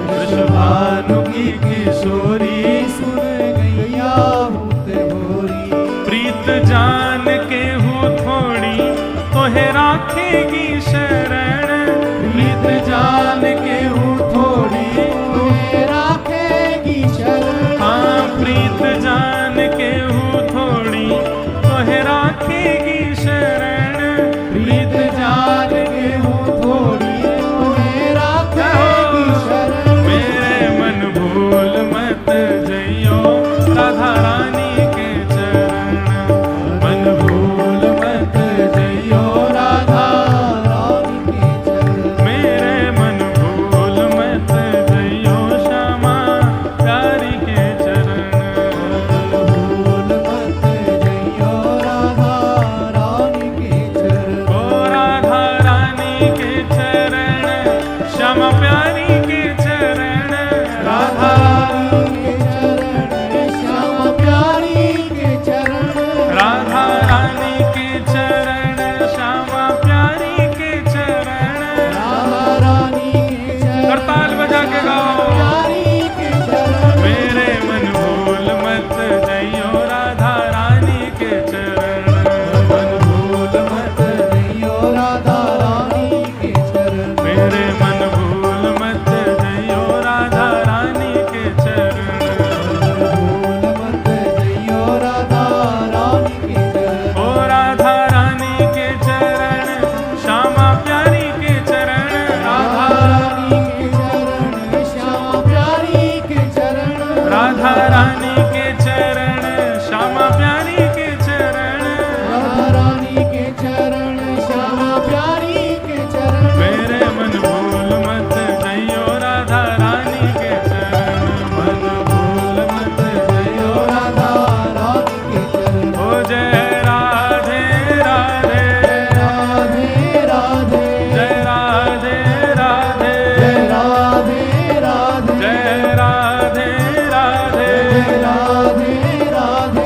वृषभानु की किशोरी सुन गैया हूते भोरी, प्रीत जान के हूँ थोड़ी तोहे राखेगी शरण, प्रीत जान के हूँ थोड़ी तोहे राखेगी शरण, हाँ प्रीत जान के हूँ थोड़ी तोहे राखेगी शरण, प्रीत जान के हूँ थोड़ी तोहे राखेगी शरण। मेरे मन भूल मत जइयो राधा रानी के चरण, मन भूल मत जइयो राधा रानी के चरण, मेरे मन भूल मत जइयो श्यामा प्यारी के चरण, भूल मत जइयो राधा रानी के चरण। ओ राधा रानी के चरण, श्यामा प्यारी के चरण, राधा रानी के चरण, श्यामा प्यारी के चरण, राधा रानी के चरण, श्यामा प्यारी के चरण, राधा रानी के चरण, करताल बजा के गाओ, प्यारी के चरण, मेरे मन भूल मत जइयो राधा रानी के चरण, मन भूल मत जइयो राधा रानी के चरण, मेरे मन भूल मत जइयो राधा रानी के चरण, भूल मत जइयो राधा रानी के चरण। ओ राधा रानी के चरण, श्यामा प्यारी के चरण, राधा रानी के चरण, श्यामा प्यारी के चरण, राधा रानी के चरण, श्यामा प्यारी के चरण, राधा रानी के चरण, श्यामा प्यारी के चरण, मेरे मन भूल मत जइयो राधा रानी के चरण, मन भूल मत जइयो राधा रानी के चरण। ओ जय राधे राधे राधे राधे, जय राधे राधे जय राधे राधे, जय राधे राधे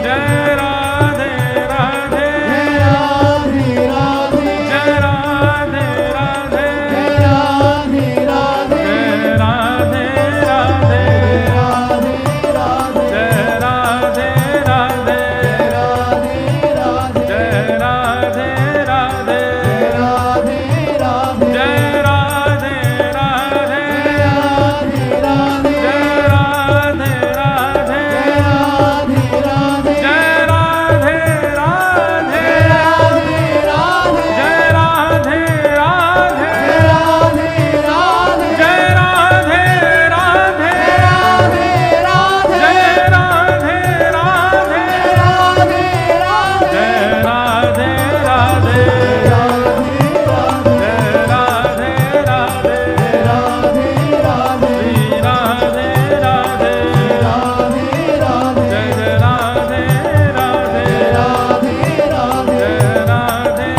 जय राधे राधे, जय राधे राधे जय राधे राधे, जय राधे राधे जय राधे राधे, जय राधे राधे जय राधे राधे, जय राधे राधे जय राधे राधे, जय राधे राधे जय राधे राधे, जय राधे राधे जय राधे राधे, जय राधे राधे जय राधे राधे, जय राधे राधे, जय राधे राधे, जय राधे राधे, श्री राधे राधे, जय जय राधे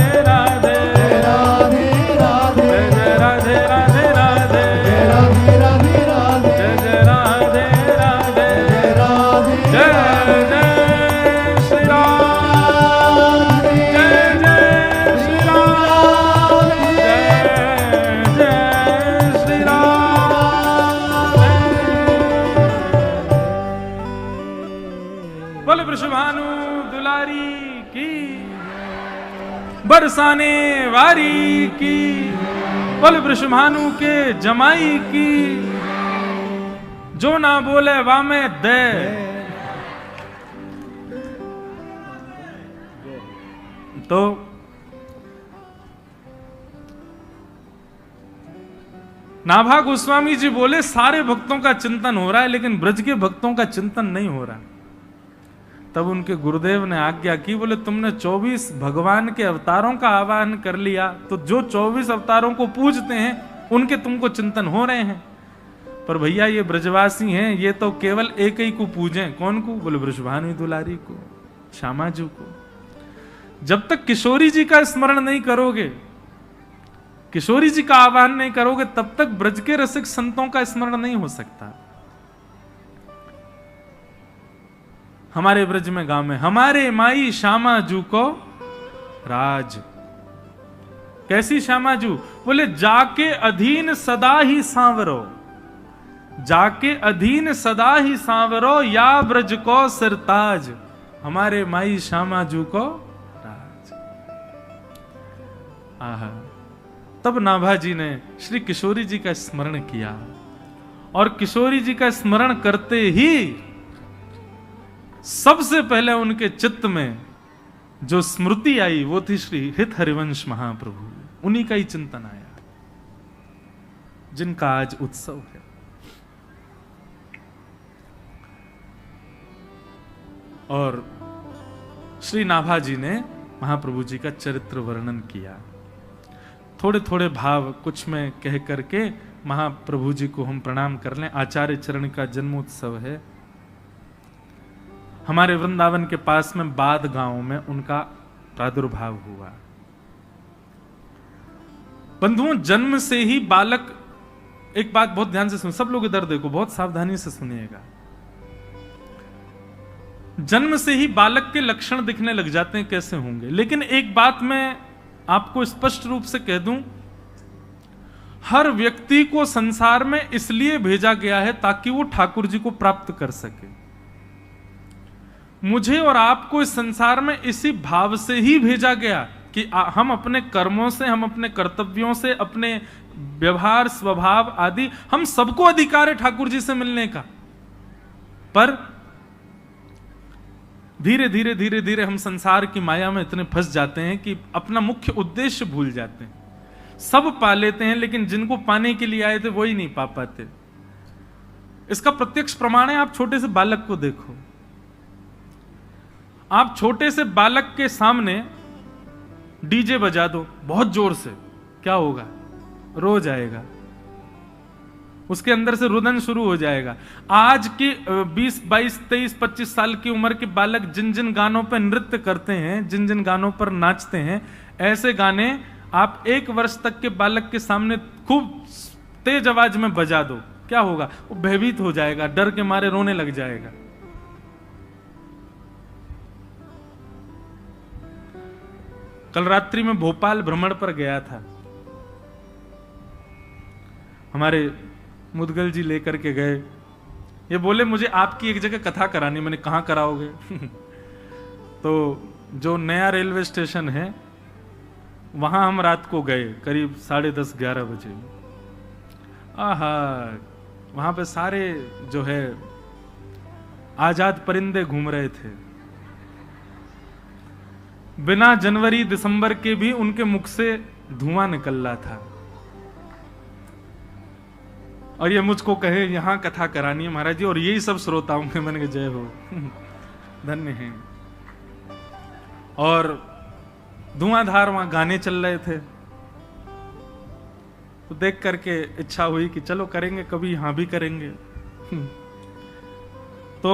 राधे, जय राधे राधे, जय जय राधे राधे राधे, जय जय राधे राधे, जय जय श्री राम, जय जय श्री राम, जय जय श्री राम। बोल वृषभानु दुलारी की, बरसाने वारी की, बोल वृषभानु के जमाई की, जो ना बोले वामे दे। तो नाभा गोस्वामी जी बोले सारे भक्तों का चिंतन हो रहा है, लेकिन ब्रज के भक्तों का चिंतन नहीं हो रहा। तब उनके गुरुदेव ने आज्ञा की, बोले तुमने 24 भगवान के अवतारों का आवाहन कर लिया, तो जो 24 अवतारों को पूजते हैं उनके तुमको चिंतन हो रहे हैं। पर भैया ये ब्रजवासी हैं, ये तो केवल एक ही को पूजें। कौन को? बोले वृषभानु दुलारी को, श्यामाजू को। जब तक किशोरी जी का स्मरण नहीं करोगे, किशोरी जी का आह्वान नहीं करोगे, तब तक ब्रज के रसिक संतों का स्मरण नहीं हो सकता। हमारे ब्रज में गांव में हमारे माई श्यामाजू को राज। कैसी श्यामाजू? बोले जाके अधीन सदा ही सांवरो, जाके अधीन सदा ही सांवरो, या ब्रज को सिरताज। हमारे माई श्यामाजू को राज। आहा, तब नाभाजी ने श्री किशोरी जी का स्मरण किया, और किशोरी जी का स्मरण करते ही सबसे पहले उनके चित्त में जो स्मृति आई वो थी श्री हित हरिवंश महाप्रभु। उन्हीं का ही चिंतन आया, जिनका आज उत्सव है। और श्री नाभाजी ने महाप्रभु जी का चरित्र वर्णन किया। थोड़े थोड़े भाव कुछ में कह करके महाप्रभु जी को हम प्रणाम कर लें। आचार्य चरण का जन्मोत्सव है। हमारे वृंदावन के पास में बाद गांव में उनका प्रादुर्भाव हुआ। बंधुओं, जन्म से ही बालक, एक बात बहुत ध्यान से सुनो, सब लोग इधर देखो, बहुत सावधानी से सुनिएगा। जन्म से ही बालक के लक्षण दिखने लग जाते हैं, कैसे होंगे? लेकिन एक बात मैं आपको स्पष्ट रूप से कह दूं, हर व्यक्ति को संसार में इसलिए भेजा गया है ताकि वो ठाकुर जी को प्राप्त कर सके। मुझे और आपको इस संसार में इसी भाव से ही भेजा गया कि हम अपने कर्मों से, हम अपने कर्तव्यों से, अपने व्यवहार, स्वभाव आदि, हम सबको अधिकार है ठाकुर जी से मिलने का। पर धीरे धीरे धीरे धीरे हम संसार की माया में इतने फंस जाते हैं कि अपना मुख्य उद्देश्य भूल जाते हैं। सब पा लेते हैं, लेकिन जिनको पाने के लिए आए थे वही नहीं पा पाते। इसका प्रत्यक्ष प्रमाण है, आप छोटे से बालक को देखो। आप छोटे से बालक के सामने डीजे बजा दो बहुत जोर से, क्या होगा? रो जाएगा, उसके अंदर से रुदन शुरू हो जाएगा। आज के 20, 22, 23, 25 साल की उम्र के बालक जिन जिन गानों पर नृत्य करते हैं, जिन जिन गानों पर नाचते हैं, ऐसे गाने आप 1 वर्ष तक के बालक के सामने खूब तेज आवाज में बजा दो, क्या होगा? वो भयभीत हो जाएगा, डर के मारे रोने लग जाएगा। कल रात्रि में भोपाल भ्रमण पर गया था, हमारे मुदगल जी लेकर के गए। ये बोले मुझे आपकी एक जगह कथा करानी। मैंने कहाँ कराओगे? तो जो नया रेलवे स्टेशन है वहां हम रात को गए, करीब 10:30, 11 बजे। आहा, वहां पे सारे जो है आजाद परिंदे घूम रहे थे। बिना जनवरी दिसंबर के भी उनके मुख से धुआं निकल रहा था। और ये मुझको कहे यहां कथा करानी है महाराज जी, और यही सब श्रोताओं के। मैंने कहा जय हो, धन्य हैं। और धुआंधार वहां गाने चल रहे थे, तो देख करके इच्छा हुई कि चलो करेंगे, कभी यहां भी करेंगे। तो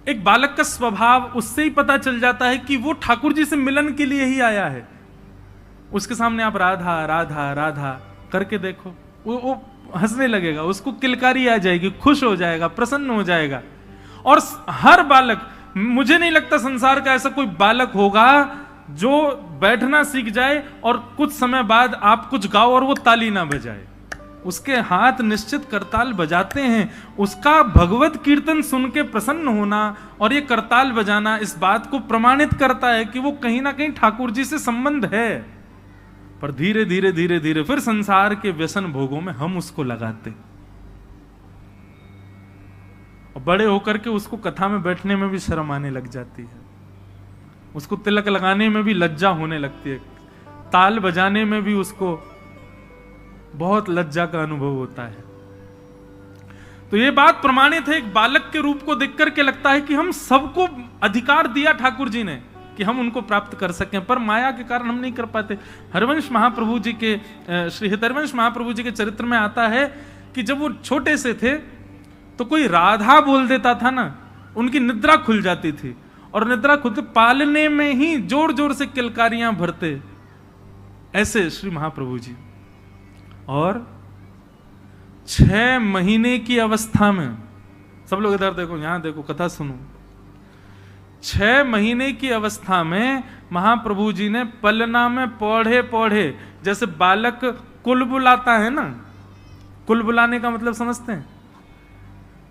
एक बालक का स्वभाव उससे ही पता चल जाता है कि वो ठाकुर जी से मिलन के लिए ही आया है। उसके सामने आप राधा राधा राधा करके देखो, वो हंसने लगेगा, उसको किलकारी आ जाएगी, खुश हो जाएगा, प्रसन्न हो जाएगा। और हर बालक, मुझे नहीं लगता संसार का ऐसा कोई बालक होगा जो बैठना सीख जाए और कुछ समय बाद आप कुछ गाओ और वो ताली ना बजाए। उसके हाथ निश्चित करताल बजाते हैं। उसका भगवत कीर्तन सुन के प्रसन्न होना और ये करताल बजाना इस बात को प्रमाणित करता है कि वो कहीं ना कहीं ठाकुर जी से संबंध है। पर धीरे धीरे धीरे धीरे फिर संसार के व्यसन भोगों में हम उसको लगाते, और बड़े होकर के उसको कथा में बैठने में भी शर्म आने लग जाती है, उसको तिलक लगाने में भी लज्जा होने लगती है, ताल बजाने में भी उसको बहुत लज्जा का अनुभव होता है। तो ये बात प्रमाणित है, एक बालक के रूप को देख करके लगता है कि हम सबको अधिकार दिया ठाकुर जी ने कि हम उनको प्राप्त कर सकें, पर माया के कारण हम नहीं कर पाते। हरिवंश महाप्रभु जी के श्री हरिवंश महाप्रभु जी के चरित्र में आता है कि जब वो छोटे से थे तो कोई राधा बोल देता था ना, उनकी निद्रा खुल जाती थी, और निद्रा खुलते पालने में ही जोर जोर से किलकारियां भरते, ऐसे श्री महाप्रभु जी। और 6 महीने की अवस्था में, सब लोग इधर देखो, यहां देखो, कथा सुनो, 6 महीने की अवस्था में महाप्रभु जी ने पलना में पौधे पौधे, जैसे बालक कुल बुलाता है ना, कुल बुलाने का मतलब समझते हैं,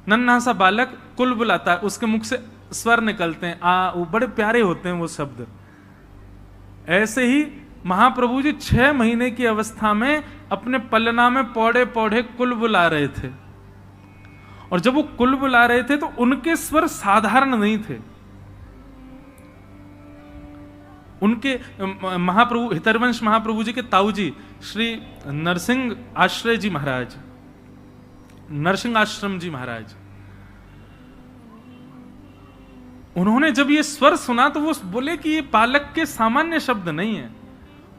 नन्हा सा बालक कुल बुलाता है, उसके मुख से स्वर निकलते हैं, आ वो बड़े प्यारे होते हैं वो शब्द। ऐसे ही महाप्रभु जी 6 महीने की अवस्था में अपने पलना में पौधे पौधे कुल बुला रहे थे, और जब वो कुल बुला रहे थे तो उनके स्वर साधारण नहीं थे। उनके महाप्रभु हितरवंश महाप्रभु जी के ताऊ जी श्री नरसिंह आश्रय जी महाराज, नरसिंह आश्रम जी महाराज, उन्होंने जब ये स्वर सुना तो वो बोले कि ये बालक के सामान्य शब्द नहीं है,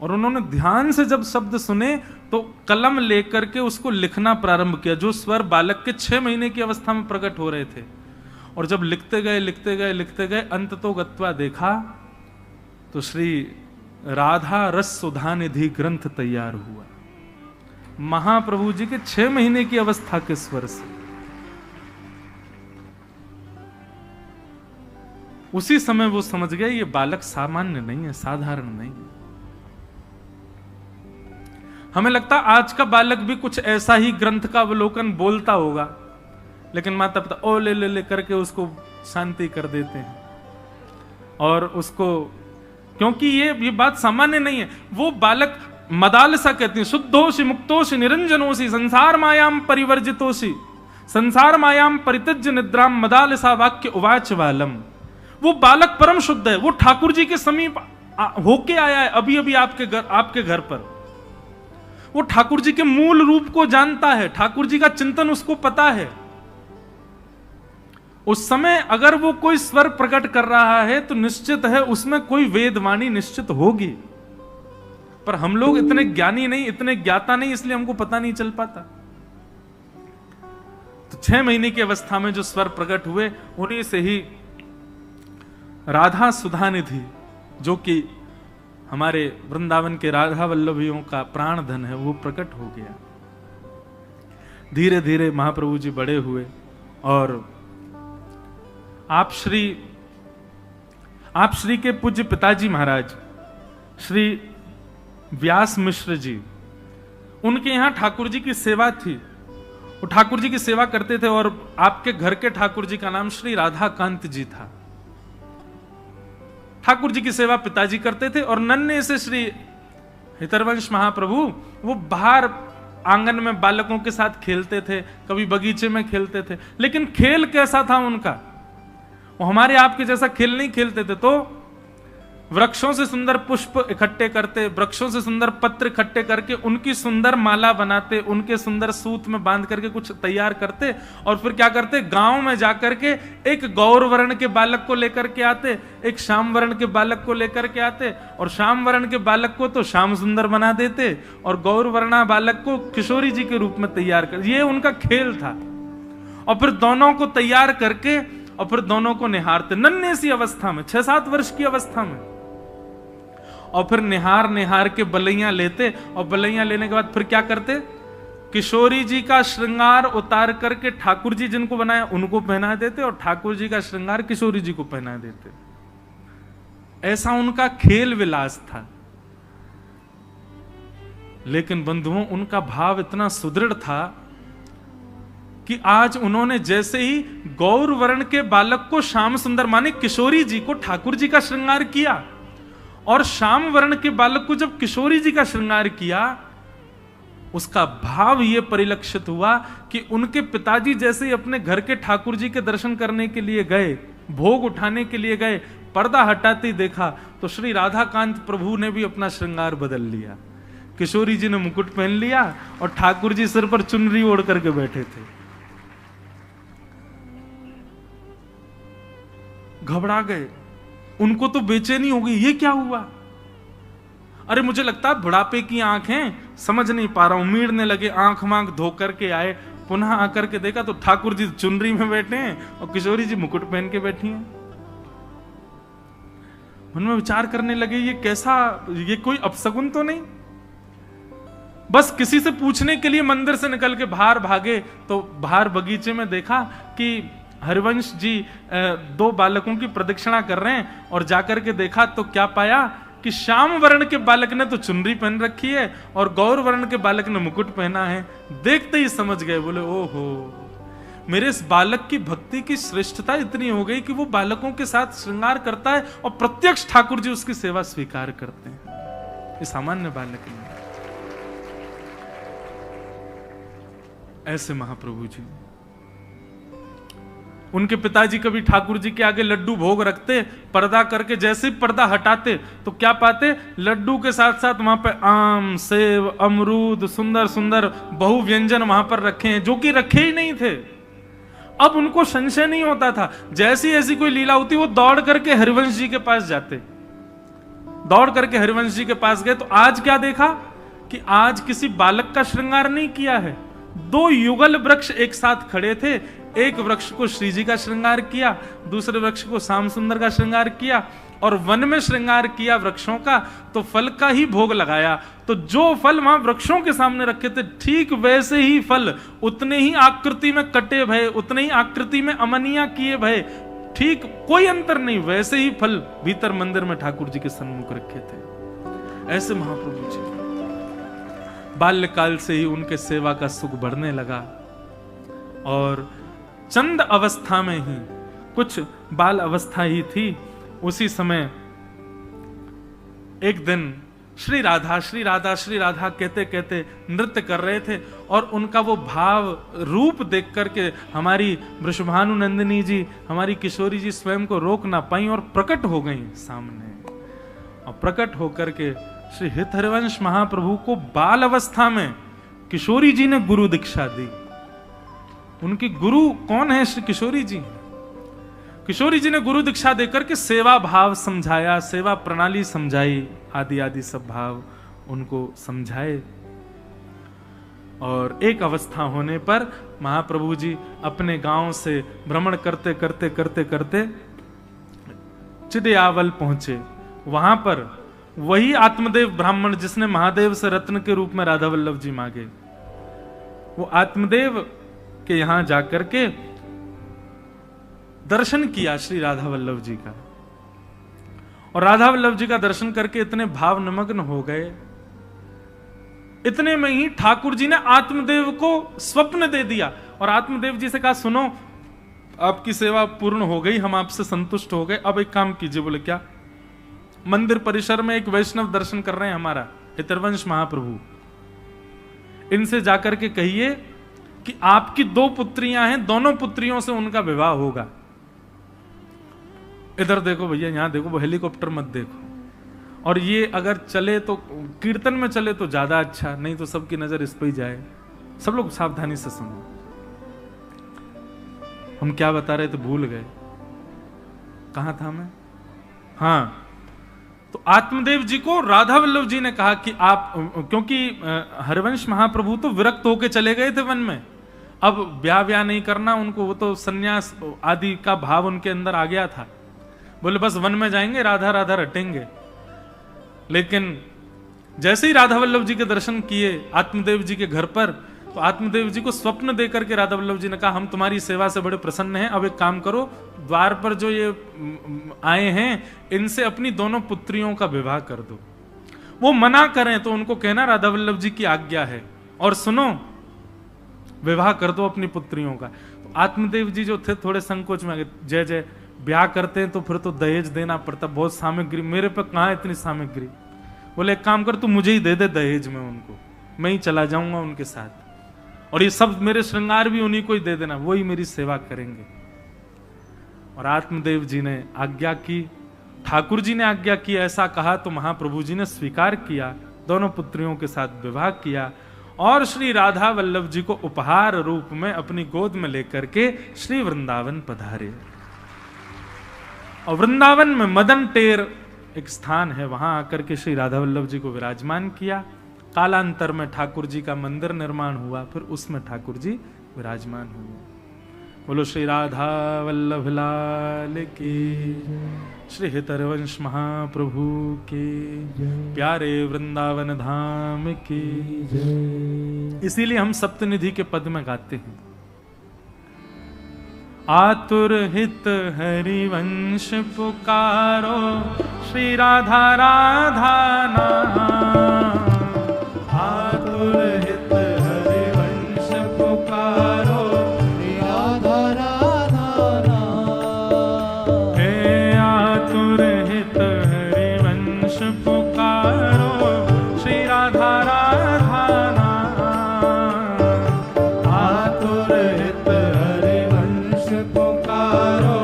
और उन्होंने ध्यान से जब शब्द सुने तो कलम लेकर के उसको लिखना प्रारंभ किया, जो स्वर बालक के 6 महीने की अवस्था में प्रकट हो रहे थे। और जब लिखते गए लिखते गए लिखते गए अंत तो गत्वा देखा तो श्री राधा रस सुधा निधि ग्रंथ तैयार हुआ, महाप्रभु जी के 6 महीने की अवस्था के स्वर से। उसी समय वो समझ गए ये बालक सामान्य नहीं है, साधारण नहीं है। हमें लगता आज का बालक भी कुछ ऐसा ही ग्रंथ का अवलोकन बोलता होगा, लेकिन माता पिता ओ ले ले ले करके उसको शांति कर देते हैं, और उसको, क्योंकि ये बात सामान्य नहीं है। वो बालक मदालसा कहती है, शुद्धोषि मुक्तोषि निरंजनोषि संसार मायाम परिवर्जितोषि संसार मायाम परित्यज्य निद्राम मदालसा वाक्य उवाच वालम। वो बालक परम शुद्ध है, वो ठाकुर जी के समीप होके आया है अभी अभी आपके घर पर। वो ठाकुर जी के मूल रूप को जानता है, ठाकुर जी का चिंतन उसको पता है। उस समय अगर वो कोई स्वर प्रकट कर रहा है तो निश्चित है उसमें कोई वेदवाणी निश्चित होगी, पर हम लोग इतने ज्ञानी नहीं, इतने ज्ञाता नहीं, इसलिए हमको पता नहीं चल पाता। तो 6 महीने की अवस्था में जो स्वर प्रकट हुए, उन्हीं से ही राधा सुधा निधि, जो कि हमारे वृंदावन के राधा वल्लभियों का प्राण धन है, वो प्रकट हो गया। धीरे धीरे महाप्रभु जी बड़े हुए, और आप श्री के पूज्य पिताजी महाराज श्री व्यास मिश्र जी, उनके यहां ठाकुर जी की सेवा थी, वो ठाकुर जी की सेवा करते थे, और आपके घर के ठाकुर जी का नाम श्री राधाकांत जी था। ठाकुर जी की सेवा पिताजी करते थे, और नन्हे से श्री हितरवंश महाप्रभु वो बाहर आंगन में बालकों के साथ खेलते थे, कभी बगीचे में खेलते थे। लेकिन खेल कैसा था उनका, वो हमारे आपके जैसा खेल नहीं खेलते थे। तो वृक्षों से सुंदर पुष्प इकट्ठे करते, वृक्षों से सुंदर पत्र इकट्ठे करके उनकी सुंदर माला बनाते, उनके सुंदर सूत में बांध करके कुछ तैयार करते, और फिर क्या करते, गांव में जाकर के एक गौर वर्ण के बालक को लेकर के आते, एक श्याम वर्ण के बालक को लेकर के आते, और श्याम वर्ण के बालक को तो श्याम सुंदर बना देते, और गौर वर्णा बालक को किशोरी जी के रूप में तैयार कर, ये उनका खेल था। और फिर दोनों को तैयार करके, और फिर दोनों को निहारते, नन्हे सी अवस्था में, 6-7 वर्ष की अवस्था में, और फिर निहार के बलैया लेते, और बलैया लेने के बाद फिर क्या करते, किशोरी जी का श्रृंगार उतार करके ठाकुर जी जिनको बनाया उनको पहना देते, और ठाकुर जी का श्रृंगार किशोरी जी को पहना देते। ऐसा उनका खेल विलास था। लेकिन बंधुओं, उनका भाव इतना सुदृढ़ था कि आज उन्होंने जैसे ही गौर वर्ण के बालक को श्याम सुंदर, माने किशोरी जी को ठाकुर जी का श्रृंगार किया, और श्याम वर्ण के बालक को जब किशोरी जी का श्रृंगार किया, उसका भाव यह परिलक्षित हुआ कि उनके पिताजी जैसे ही अपने घर के ठाकुर जी के दर्शन करने के लिए गए, भोग उठाने के लिए गए, पर्दा हटाते देखा तो श्री राधाकांत प्रभु ने भी अपना श्रृंगार बदल लिया। किशोरी जी ने मुकुट पहन लिया, और ठाकुर जी सिर पर चुनरी ओढ़ करके बैठे थे। घबरा गए, उनको तो बेचैनी हो गई, ये क्या हुआ? अरे मुझे लगता है बुढ़ापे की आंखें, समझ नहीं पा रहा हूं। उमीड़ने लगे, आंख मांख धो करके आए, पुनः आकर के देखा तो ठाकुर जी चुनरी में बैठे हैं और किशोरी जी मुकुट पहन के बैठी हैं। मन में विचार करने लगे, ये कैसा, ये कोई अपशगुन तो नहीं? बस किसी से पूछने के लिए मंदिर से निकल के बाहर भागे तो बाहर बगीचे में देखा कि हरिवंश जी 2 बालकों की प्रदक्षिणा कर रहे हैं, और जाकर के देखा तो क्या पाया कि श्याम वर्ण के बालक ने तो चुनरी पहन रखी है और गौर वर्ण के बालक ने मुकुट पहना है। देखते ही समझ गए, बोले ओहो, मेरे इस बालक की भक्ति की श्रेष्ठता इतनी हो गई कि वो बालकों के साथ श्रृंगार करता है और प्रत्यक्ष ठाकुर जी उसकी सेवा स्वीकार करते हैं। ये सामान्य बालक नहीं। ऐसे महाप्रभु जी, उनके पिताजी कभी ठाकुर जी के आगे लड्डू भोग रखते, पर्दा करके जैसे ही पर्दा हटाते तो क्या पाते, लड्डू के साथ साथ वहां पे आम, सेब, अमरूद, सुंदर सुंदर बहु व्यंजन वहां पर रखे हैं, जो कि रखे ही नहीं थे। अब उनको संशय नहीं होता था, जैसी ऐसी कोई लीला होती वो दौड़ करके हरिवंश जी के पास जाते। दौड़ करके हरिवंश जी के पास गए तो आज क्या देखा कि आज किसी बालक का श्रृंगार नहीं किया है। 2 युगल वृक्ष एक साथ खड़े थे, एक वृक्ष को श्री जी का श्रृंगार किया, दूसरे वृक्ष को श्याम सुंदर का श्रृंगार किया, और वन में श्रृंगार किया वृक्षों का तो फल का ही भोग लगाया। तो जो फल वहां वृक्षों के सामने रखे थे, ठीक वैसे ही फल उतने ही आकृति में कटे भये, उतने ही आकृति में अमनिया किए भये, ठीक कोई अंतर नहीं, वैसे ही फल भीतर मंदिर में ठाकुर जी के सन्मुख रखे थे। ऐसे महाप्रभु जी बाल्यकाल से ही उनके सेवा का सुख बढ़ने लगा, और चंद अवस्था में ही, कुछ बाल अवस्था ही थी, उसी समय एक दिन श्री राधा श्री राधा श्री राधा कहते कहते नृत्य कर रहे थे, और उनका वो भाव रूप देख करके हमारी वृषभानु नंदिनी जी, हमारी किशोरी जी स्वयं को रोक ना पाई और प्रकट हो गई सामने। और प्रकट होकर के श्री हित हरिवंश महाप्रभु को बाल अवस्था में किशोरी जी ने गुरु दीक्षा दी। उनकी गुरु कौन है? श्री किशोरी जी। किशोरी जी ने गुरु दीक्षा देकर के सेवा भाव समझाया, सेवा प्रणाली समझाई, आदि आदि सब भाव उनको समझाए। और एक अवस्था होने पर महाप्रभु जी अपने गांव से भ्रमण करते करते करते करते चिदयावल पहुंचे। वहां पर वही आत्मदेव ब्राह्मण जिसने महादेव से रत्न के रूप में राधा वल्लभ जी मांगे, वो आत्मदेव के यहां जाकर के दर्शन किया श्री राधा वल्लभ जी का, और राधा वल्लभ जी का दर्शन करके इतने भाव निमग्न हो गए। इतने में ही ठाकुर जी ने आत्मदेव को स्वप्न दे दिया, और आत्मदेव जी से कहा, सुनो आपकी सेवा पूर्ण हो गई, हम आपसे संतुष्ट हो गए, अब एक काम कीजिए। बोले क्या? मंदिर परिसर में एक वैष्णव दर्शन कर रहे हैं हमारा हितरवंश महाप्रभु, इनसे जाकर के कहिए कि आपकी 2 पुत्रियां हैं, दोनों पुत्रियों से उनका विवाह होगा। इधर देखो भैया, यहां देखो, वो हेलीकॉप्टर मत देखो, और ये अगर चले तो कीर्तन में चले तो ज्यादा अच्छा, नहीं तो सबकी नजर इस पर ही जाए। सब लोग सावधानी से सुनो, हम क्या बता रहे थे भूल गए, कहां था मैं? हाँ, तो आत्मदेव जी को राधा वल्लभ जी ने कहा कि आप, क्योंकि हरिवंश महाप्रभु तो विरक्त होके चले गए थे वन में, अब ब्याह नहीं करना उनको, वो तो सन्यास आदि का भाव उनके अंदर आ गया था। बोले बस वन में जाएंगे, राधा राधा रटेंगे। लेकिन जैसे ही राधा वल्लभ जी के दर्शन किए आत्मदेव जी के घर पर, तो आत्मदेव जी को स्वप्न देकर के राधा वल्लभ जी ने कहा, हम तुम्हारी सेवा से बड़े प्रसन्न हैं, अब एक काम करो, द्वार पर जो ये आए हैं इनसे अपनी दोनों पुत्रियों का विवाह कर दो। वो मना करें तो उनको कहना राधा वल्लभ जी की आज्ञा है, और सुनो विवाह कर दो अपनी पुत्रियों का। तो आत्मदेव जी जो थे थोड़े संकोच में आ गए, जय जय, ब्याह करते हैं तो फिर तो दहेज देना पड़ता, बहुत सामग्री, मेरे पे कहां इतनी सामग्री। बोले एक काम कर, तू मुझे ही दे दे दहेज में उनको, मैं ही चला जाऊंगा उनके साथ, और ये सब मेरे श्रृंगार भी उन्हीं को ही दे देना, वही मेरी सेवा करेंगे। और आत्मदेव जी ने आज्ञा की, ठाकुर जी ने आज्ञा की, ऐसा कहा तो महाप्रभु जी ने स्वीकार किया, दोनों पुत्रियों के साथ विवाह किया, और श्री राधा वल्लभ जी को उपहार रूप में अपनी गोद में लेकर के श्री वृंदावन पधारे। और वृंदावन में मदन टेर एक स्थान है, वहां आकर के श्री राधा वल्लभ जी को विराजमान किया। कालांतर में ठाकुर जी का मंदिर निर्माण हुआ, फिर उसमें ठाकुर जी विराजमान हुए। बोलो श्री राधा वल्लभ लाल की, श्री हितरवंश महाप्रभु के, प्यारे वृंदावन धाम की। इसीलिए हम सप्तनिधि के पद में गाते हैं, आतुर हित हरिवंश पुकारो, श्री राधा राधा नाम। आतुर हित हरिवंश पुकारो, श्री राधा राधा नाम। हे आतुर हित हरिवंश पुकारो, श्री राधा राधा नाम। आतुर हित पुकारो,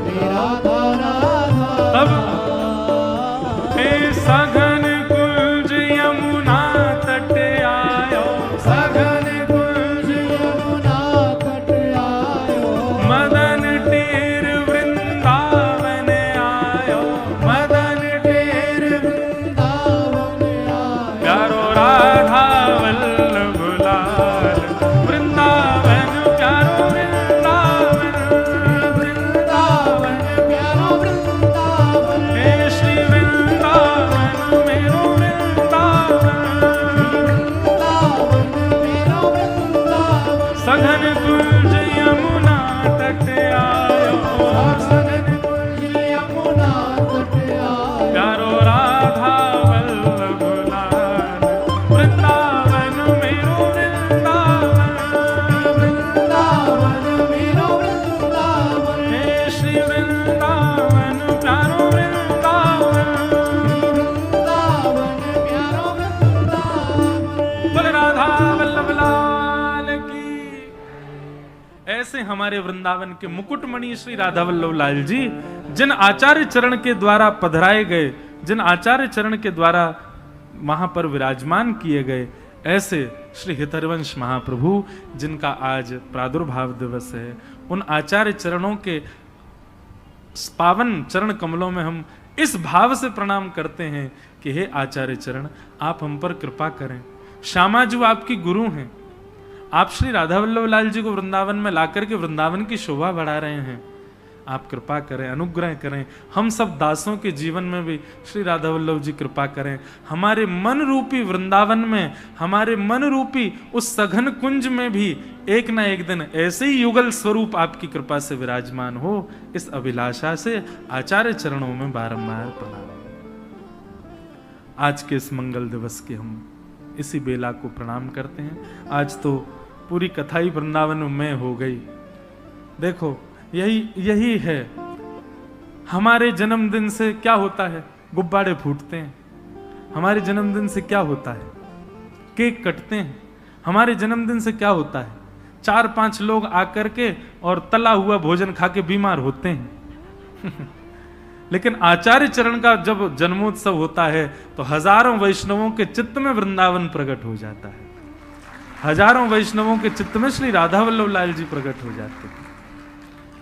श्री राधा राधा। अब हे सघन कुंज यमुना तट आयो, सघन कुंज यमुना तट आयो। मदन टेर वृंदावन आयो, मदन टेर वृंदावन आयो। प्यारो राधा वल्लभ लाल, वृंदावन प्यारो सघन कुंज यमुना तट आयो, सघन कुंज यमुना तट आयो। प्यारो राधा वल्लभ लाल, वृंदावन मेरो वृंदावन, वृंदावन मेरो वृंदावन। हे श्री वृंदावन प्यारो वृंदावन, वृंदावन प्यारो वृंदावन। बोल राधा वल्लभ लाल की। ऐसे हमारे वृंदावन के मुकुटमणि श्री राधा वल्लभ लाल जी, जिन आचार्य चरण के द्वारा पधराए गए, जिन आचार्य चरण के द्वारा वहां पर विराजमान किए गए, ऐसे श्री हितरवंश महाप्रभु जिनका आज प्रादुर्भाव दिवस है, उन आचार्य चरणों के पावन चरण कमलों में हम इस भाव से प्रणाम करते हैं कि हे आचार्य चरण, आप हम पर कृपा करें। श्यामाजू आपकी गुरु हैं, आप श्री राधा वल्लभ लाल जी को वृंदावन में लाकर के वृंदावन की शोभा बढ़ा रहे हैं। आप कृपा करें, अनुग्रह करें, हम सब दासों के जीवन में भी श्री राधा वल्लभ जी कृपा करें। हमारे मन रूपी वृंदावन में, हमारे मन रूपी उस सघन कुंज में भी एक ना एक दिन ऐसे ही युगल स्वरूप आपकी कृपा से विराजमान हो, इस अभिलाषा से आचार्य चरणों में बारंबार प्रणाम। आज के इस मंगल दिवस के हम इसी बेला को प्रणाम करते हैं। आज तो पूरी कथा ही वृंदावन में हो गई। देखो यही है, हमारे जन्मदिन से क्या होता है, गुब्बारे फूटते हैं। हमारे जन्मदिन से क्या होता है, केक कटते हैं। हमारे जन्मदिन से क्या होता है, 4-5 लोग आकर के और तला हुआ भोजन खा के बीमार होते हैं। लेकिन आचार्य चरण का जब जन्मोत्सव होता है तो हजारों वैष्णवों के चित्त में वृंदावन प्रकट हो जाता है। हजारों वैष्णवों के चित्त में श्री राधा वल्लभ लाल जी प्रकट हो जाते हैं।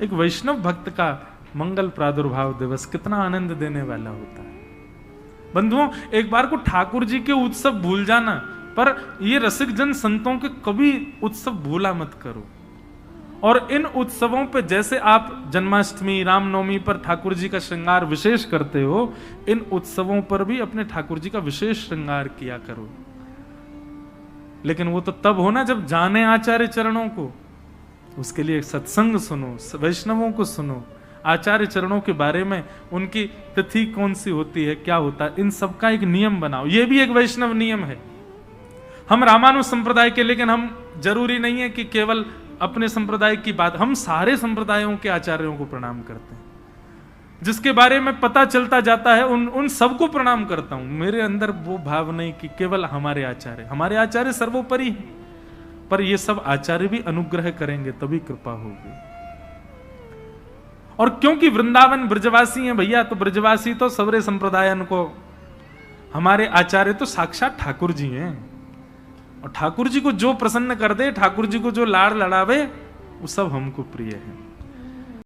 एक वैष्णव भक्त का मंगल प्रादुर्भाव दिवस कितना आनंद देने वाला होता है। बंधुओं, एक बार को ठाकुर जी के उत्सव भूल जाना, पर ये रसिक जन संतों के कभी उत्सव भूला मत करो। और इन उत्सवों पे जैसे आप जन्माष्टमी, रामनवमी पर ठाकुर जी का श्रृंगार विशेष करते हो, इन उत्सवों पर भी अपने ठाकुर जी का विशेष श्रृंगार किया करो। लेकिन वो तो तब हो ना जब जाने आचार्य चरणों को। उसके लिए सत्संग सुनो, वैष्णवों को सुनो, आचार्य चरणों के बारे में, उनकी तिथि कौन सी होती है, क्या होता है, इन सब का एक नियम बनाओ। ये भी एक वैष्णव नियम है। हम रामानुज संप्रदाय के, लेकिन हम जरूरी नहीं है कि केवल अपने संप्रदाय की बात, हम सारे संप्रदायों के आचार्यों को प्रणाम करते हैं। जिसके बारे में पता चलता जाता है उन सबको प्रणाम करता हूं। मेरे अंदर वो भाव नहीं कि केवल हमारे आचार्य सर्वोपरि हैं, पर ये सब आचार्य भी अनुग्रह करेंगे तभी कृपा होगी। और क्योंकि वृंदावन ब्रजवासी हैं भैया, तो ब्रजवासी तो सबरे संप्रदायन को, हमारे आचार्य तो साक्षात ठाकुर जी हैं। और ठाकुर जी को जो प्रसन्न कर दे, ठाकुर जी को जो लाड़ लड़ावे, वो सब हमको प्रिय है।